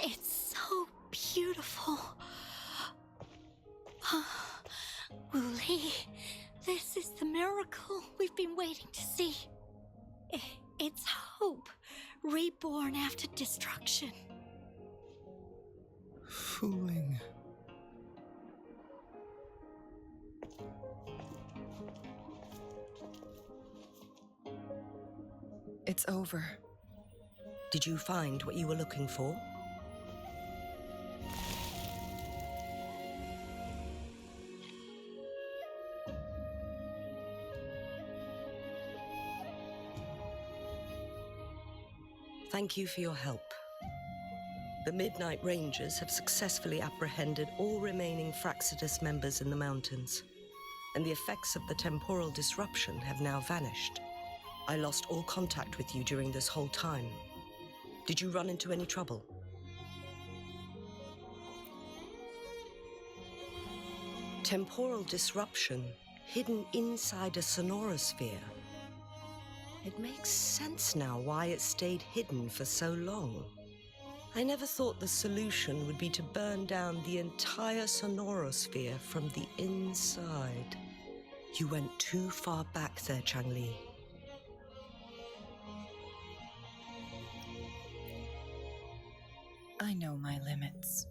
It's so beautiful. Wuli, this is the miracle we've been waiting to see. It's hope, reborn after destruction. Fooling. It's over. Did you find what you were looking for? Thank you for your help. The Midnight Rangers have successfully apprehended all remaining Fractsidus members in the mountains, and the effects of the temporal disruption have now vanished. I lost all contact with you during this whole time. Did you run into any trouble? Temporal disruption hidden inside a Sonoro Sphere. It makes sense now why it stayed hidden for so long. I never thought the solution would be to burn down the entire Sonoro Sphere from the inside. You went too far back there, Changli. I know my limits.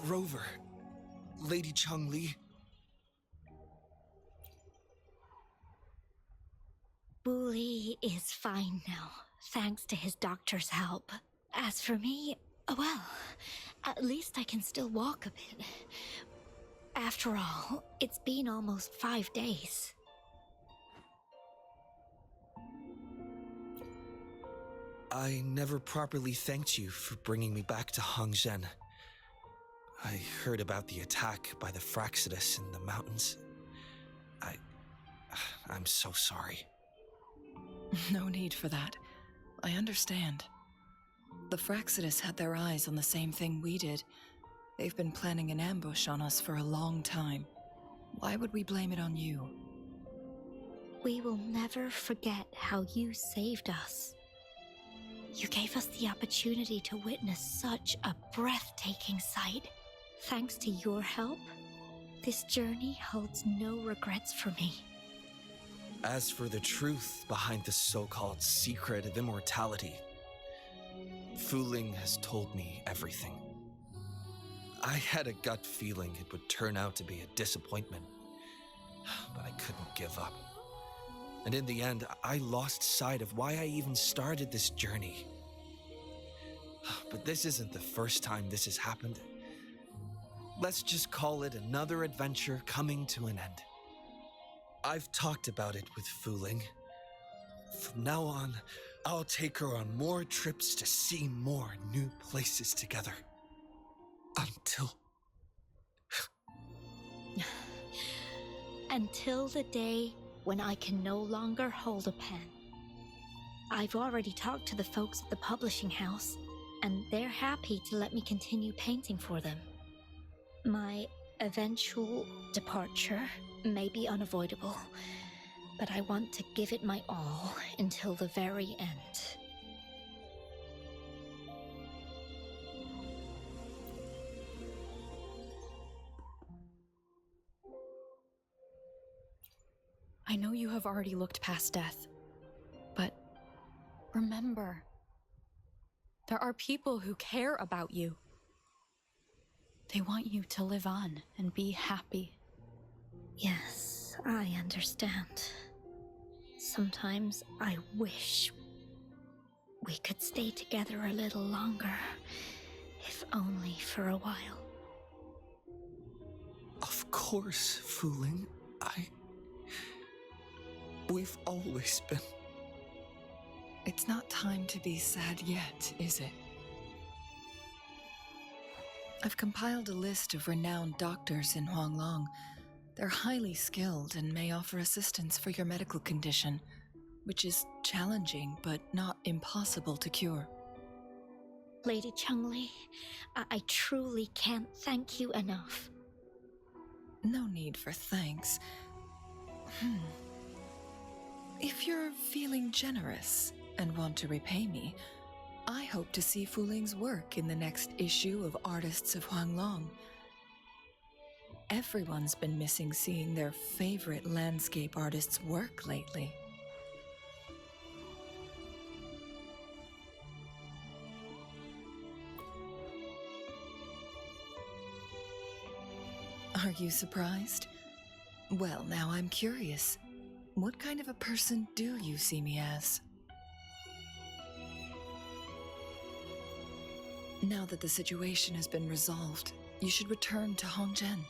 Rover. Lady Changli. Wuli is fine now. thanks to his doctor's help. As for me, well, at least I can still walk a bit. After all, it's been almost 5 days. I never properly thanked you for bringing me back to Hongzhen. I heard about the attack by the Fractsidus in the mountains. I'm so sorry. No need for that. I understand. The Fractsidus had their eyes on the same thing we did. They've been planning an ambush on us for a long time. Why would we blame it on you? We will never forget how you saved us. You gave us the opportunity to witness such a breathtaking sight. Thanks to your help, this journey holds no regrets for me. As for the truth behind the so-called secret of immortality, Fu Ling has told me everything. I had a gut feeling it would turn out to be a disappointment, but I couldn't give up. And in the end, I lost sight of why I even started this journey. But this isn't the first time this has happened. Let's just call it another adventure coming to an end. I've talked about it with Fu Ling. From now on, I'll take her on more trips to see more new places together. Until the day when I can no longer hold a pen. I've already talked to the folks at the publishing house, and they're happy to let me continue painting for them. My eventual departure may be unavoidable, but I want to give it my all until the very end. I know you have already looked past death, but remember, there are people who care about you. They want you to live on and be happy. Yes, I understand. Sometimes I wish we could stay together a little longer, if only for a while. Of course, Fu Ling. We've always been... It's not time to be sad yet, is it? I've compiled a list of renowned doctors in Huanglong. They're highly skilled and may offer assistance for your medical condition, which is challenging but not impossible to cure. Lady Changli, I truly can't thank you enough. No need for thanks. If you're feeling generous and want to repay me, I hope to see Fu Ling's work in the next issue of Artists of Huanglong. Everyone's been missing seeing their favorite landscape artists work lately. Are you surprised? Well, now I'm curious. What kind of a person do you see me as? Now that the situation has been resolved, you should return to Hongzhen.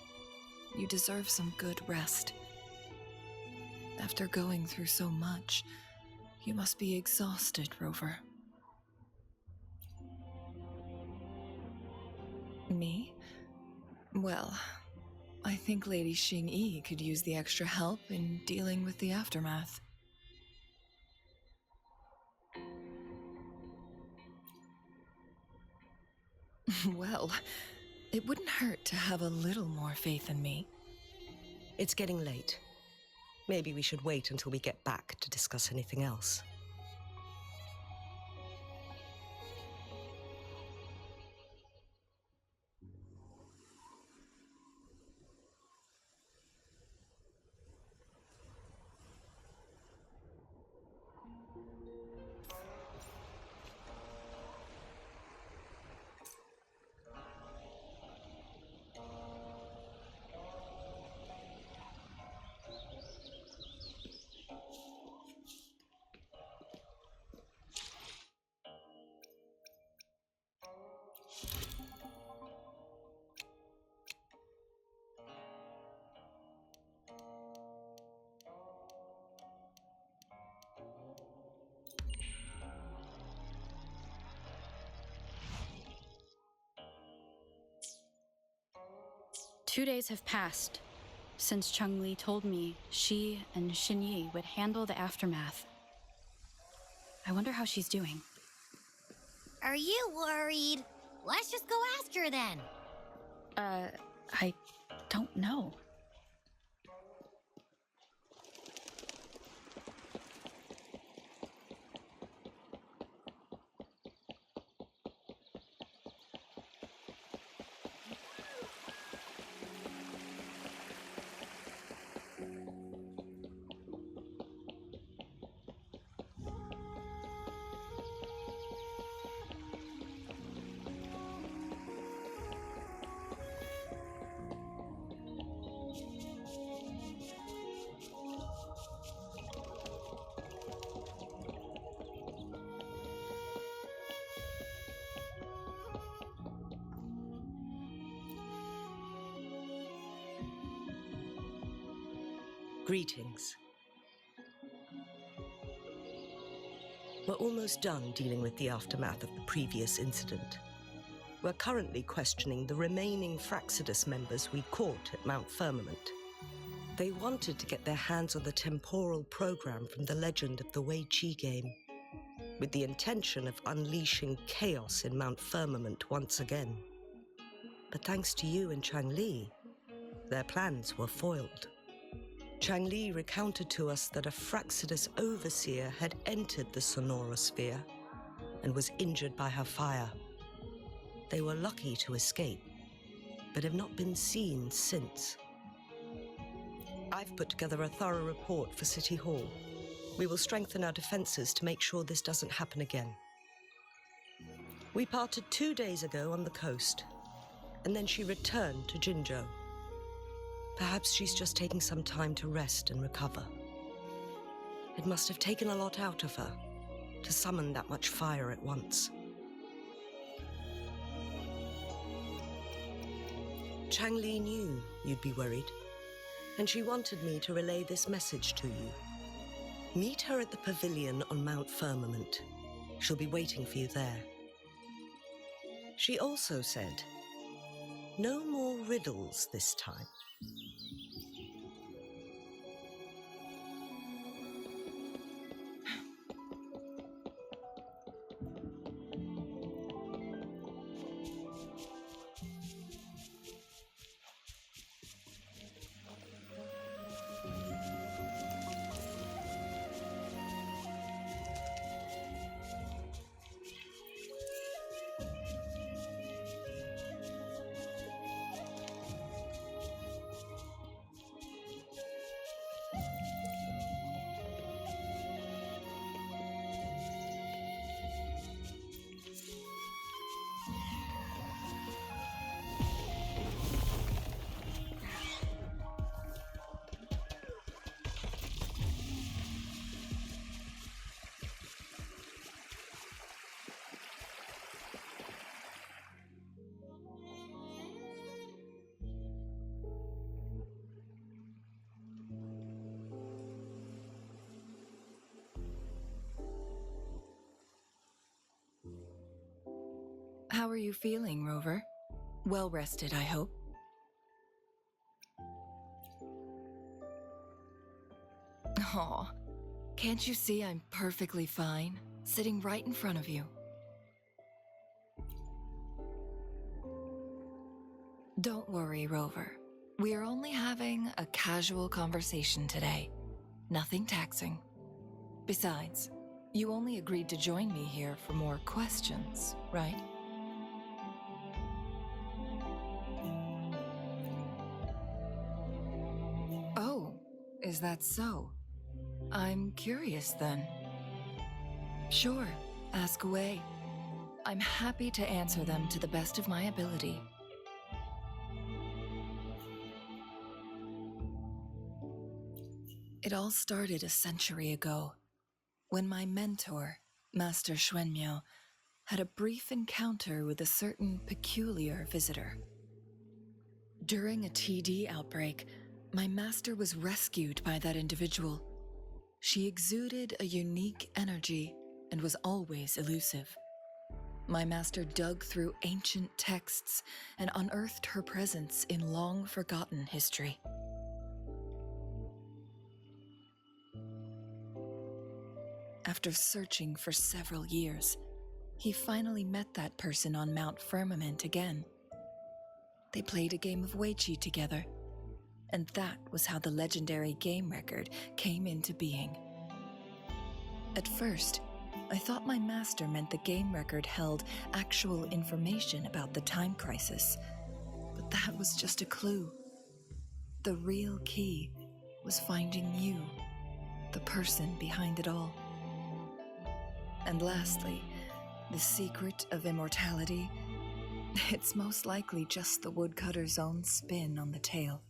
You deserve some good rest. After going through so much, you must be exhausted, Rover. Me? Well, I think Lady Xingyi could use the extra help in dealing with the aftermath. Well, it wouldn't hurt to have a little more faith in me. It's getting late. Maybe we should wait until we get back to discuss anything else. 2 days have passed since Changli told me she and Xinyi would handle the aftermath. I wonder how she's doing. Are you worried? Let's just go ask her then. I don't know. Greetings. We're almost done dealing with the aftermath of the previous incident. We're currently questioning the remaining Fractsidus members we caught at Mount Firmament. They wanted to get their hands on the temporal program from the legend of the Weiqi game, with the intention of unleashing chaos in Mount Firmament once again. But thanks to you and Changli, their plans were foiled. Changli recounted to us that a Fractsidus overseer had entered the Sonoro Sphere and was injured by her fire. They were lucky to escape, but have not been seen since. I've put together a thorough report for City Hall. We will strengthen our defenses to make sure this doesn't happen again. We parted 2 days ago on the coast, and then she returned to Jinzhou. Perhaps she's just taking some time to rest and recover. It must have taken a lot out of her to summon that much fire at once. Changli knew you'd be worried, and she wanted me to relay this message to you. Meet her at the pavilion on Mount Firmament. She'll be waiting for you there. She also said, no more riddles this time. How are you feeling, Rover? Well rested, I hope. Aw, can't you see I'm perfectly fine, sitting right in front of you? Don't worry, Rover. We are only having a casual conversation today. Nothing taxing. Besides, you only agreed to join me here for more questions, right? Oh, is that so? I'm curious then. Sure, ask away. I'm happy to answer them to the best of my ability. It all started a century ago, when my mentor, Master Xuanmiao, had a brief encounter with a certain peculiar visitor. During a TD outbreak, my master was rescued by that individual. She exuded a unique energy and was always elusive. my master dug through ancient texts and unearthed her presence in long-forgotten history. After searching for several years, he finally met that person on Mount Firmament again. They played a game of Weiqi together, and that was how the legendary game record came into being. At first, I thought my master meant the game record held actual information about the time crisis, but that was just a clue. The real key was finding you, the person behind it all. And lastly, the secret of immortality, it's most likely just the woodcutter's own spin on the tale.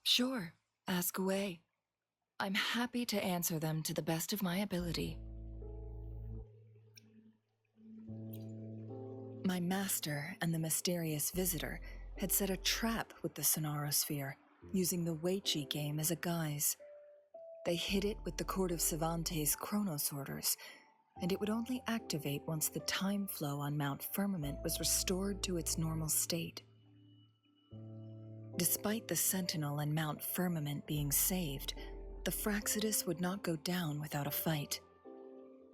Sure, ask away. I'm happy to answer them to the best of my ability. My master and the mysterious visitor had set a trap with the Sonoro Sphere, using the Weiqi game as a guise. They hid it with the Court of Savante's Chronosorters, and it would only activate once the time flow on Mount Firmament was restored to its normal state. Despite the Sentinel and Mount Firmament being saved, the Fractsidus would not go down without a fight.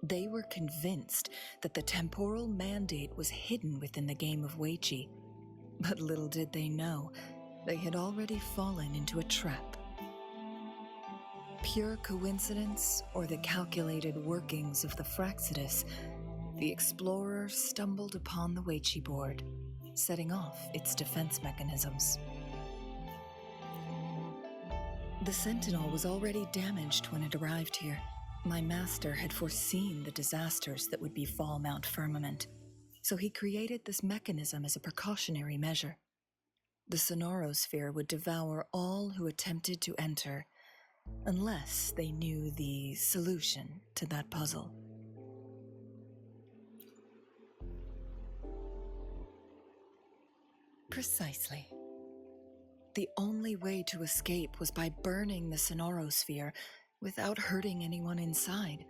They were convinced that the temporal mandate was hidden within the game of Weiqi, but little did they know, they had already fallen into a trap. Pure coincidence or the calculated workings of the Fractsidus, the explorer stumbled upon the Weiqi board, setting off its defense mechanisms. The Sentinel was already damaged when it arrived here. My master had foreseen the disasters that would befall Mount Firmament, so he created this mechanism as a precautionary measure. The Sonoro Sphere would devour all who attempted to enter, unless they knew the solution to that puzzle. Precisely. The only way to escape was by burning the Sonoro Sphere without hurting anyone inside.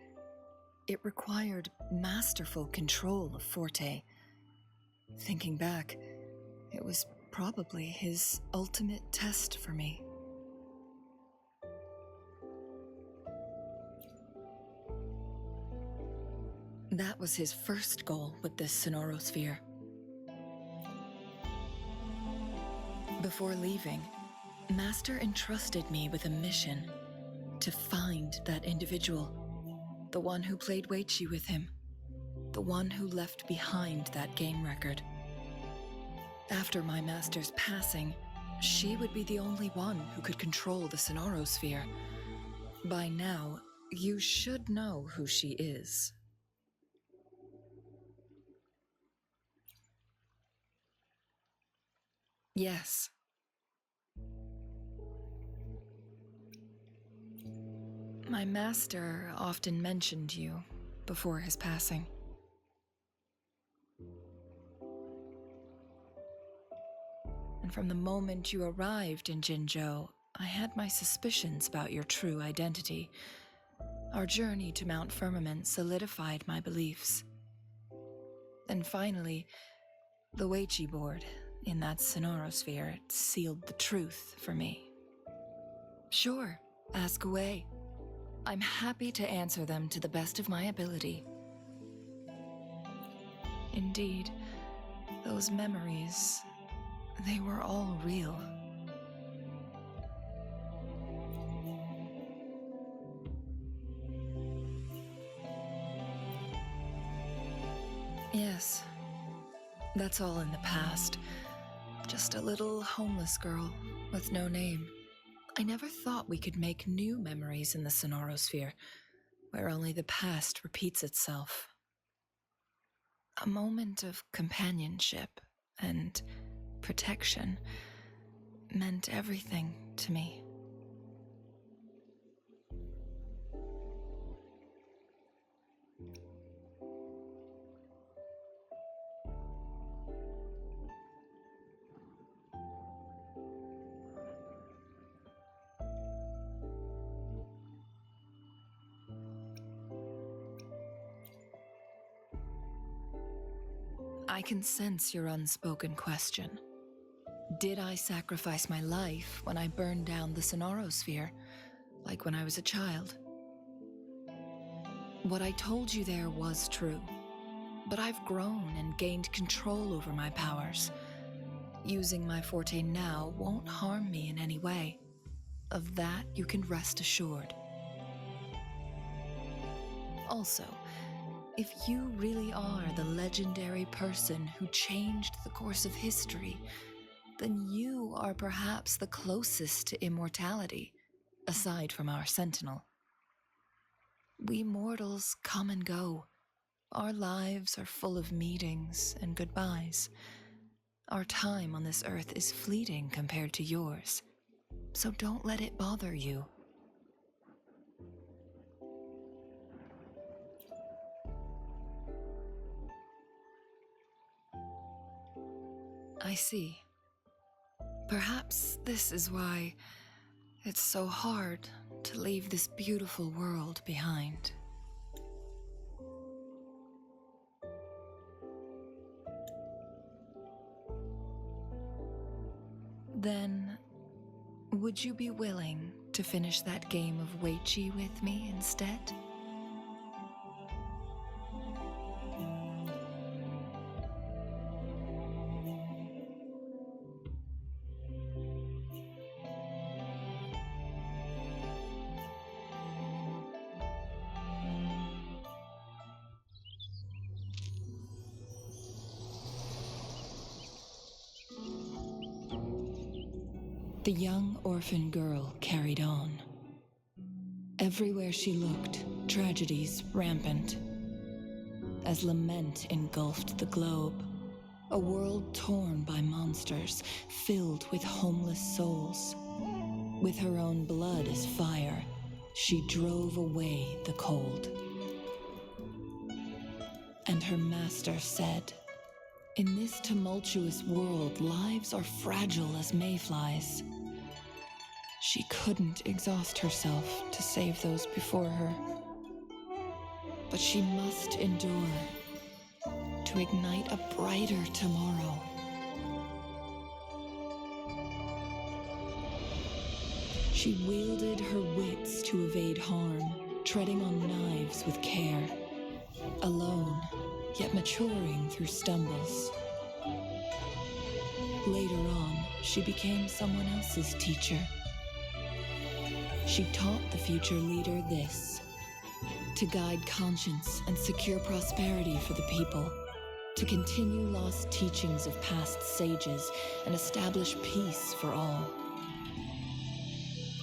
It required masterful control of Forte. Thinking back, it was probably his ultimate test for me. That was his first goal with this Sonoro Sphere. Before leaving, Master entrusted me with a mission to find that individual, the one who played Weiqi with him, the one who left behind that game record. After my master's passing, she would be the only one who could control the Sonoro Sphere. By now, you should know who she is. Yes. My master often mentioned you before his passing. And from the moment you arrived in Jinzhou, I had my suspicions about your true identity. Our journey to Mount Firmament solidified my beliefs. And finally, the Weiqi board in that Sonoro Sphere sealed the truth for me. Sure, ask away. I'm happy to answer them to the best of my ability. Indeed, those memories, they were all real. Yes, that's all in the past. Just a little homeless girl with no name. I never thought we could make new memories in the Sonoro Sphere, where only the past repeats itself. A moment of companionship and protection meant everything to me. I can sense your unspoken question. Did I sacrifice my life when I burned down the Sonoro Sphere, like when I was a child? What I told you there was true, but I've grown and gained control over my powers. Using my forte now won't harm me in any way. Of that, you can rest assured. Also, if you really are the legendary person who changed the course of history, then you are perhaps the closest to immortality, aside from our sentinel. We mortals come and go. Our lives are full of meetings and goodbyes. Our time on this earth is fleeting compared to yours, so don't let it bother you. I see. Perhaps this is why it's so hard to leave this beautiful world behind. Then, would you be willing to finish that game of Weiqi with me instead? The young orphan girl carried on. Everywhere she looked, tragedies rampant. As lament engulfed the globe, a world torn by monsters, filled with homeless souls. With her own blood as fire, she drove away the cold. And her master said, "In this tumultuous world, lives are fragile as mayflies." She couldn't exhaust herself to save those before her. But she must endure to ignite a brighter tomorrow. She wielded her wits to evade harm, treading on knives with care. Alone, yet maturing through stumbles. Later on, she became someone else's teacher. She taught the future leader this: to guide conscience and secure prosperity for the people, to continue lost teachings of past sages and establish peace for all.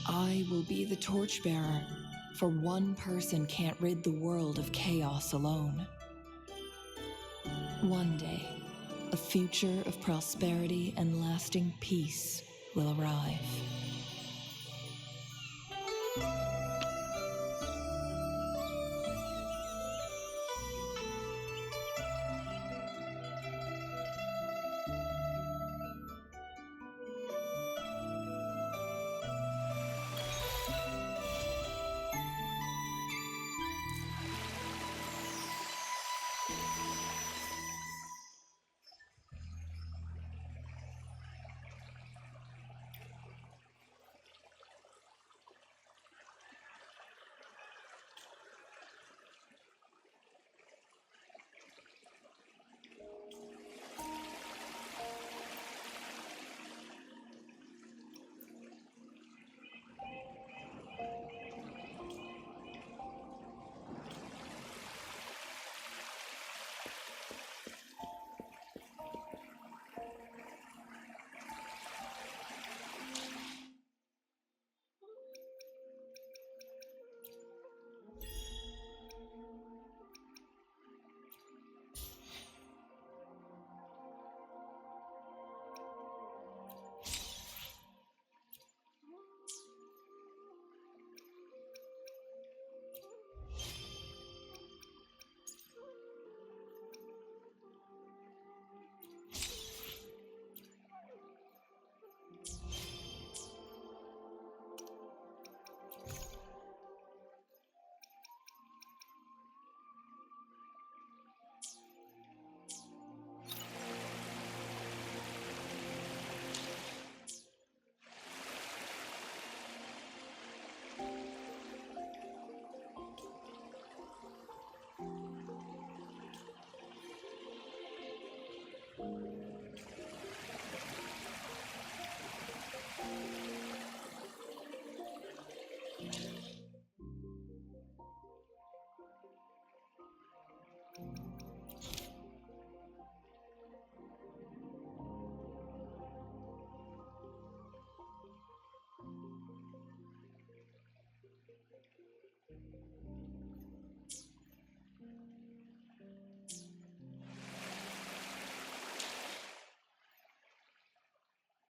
I will be the torchbearer, for one person can't rid the world of chaos alone. One day, a future of prosperity and lasting peace will arrive.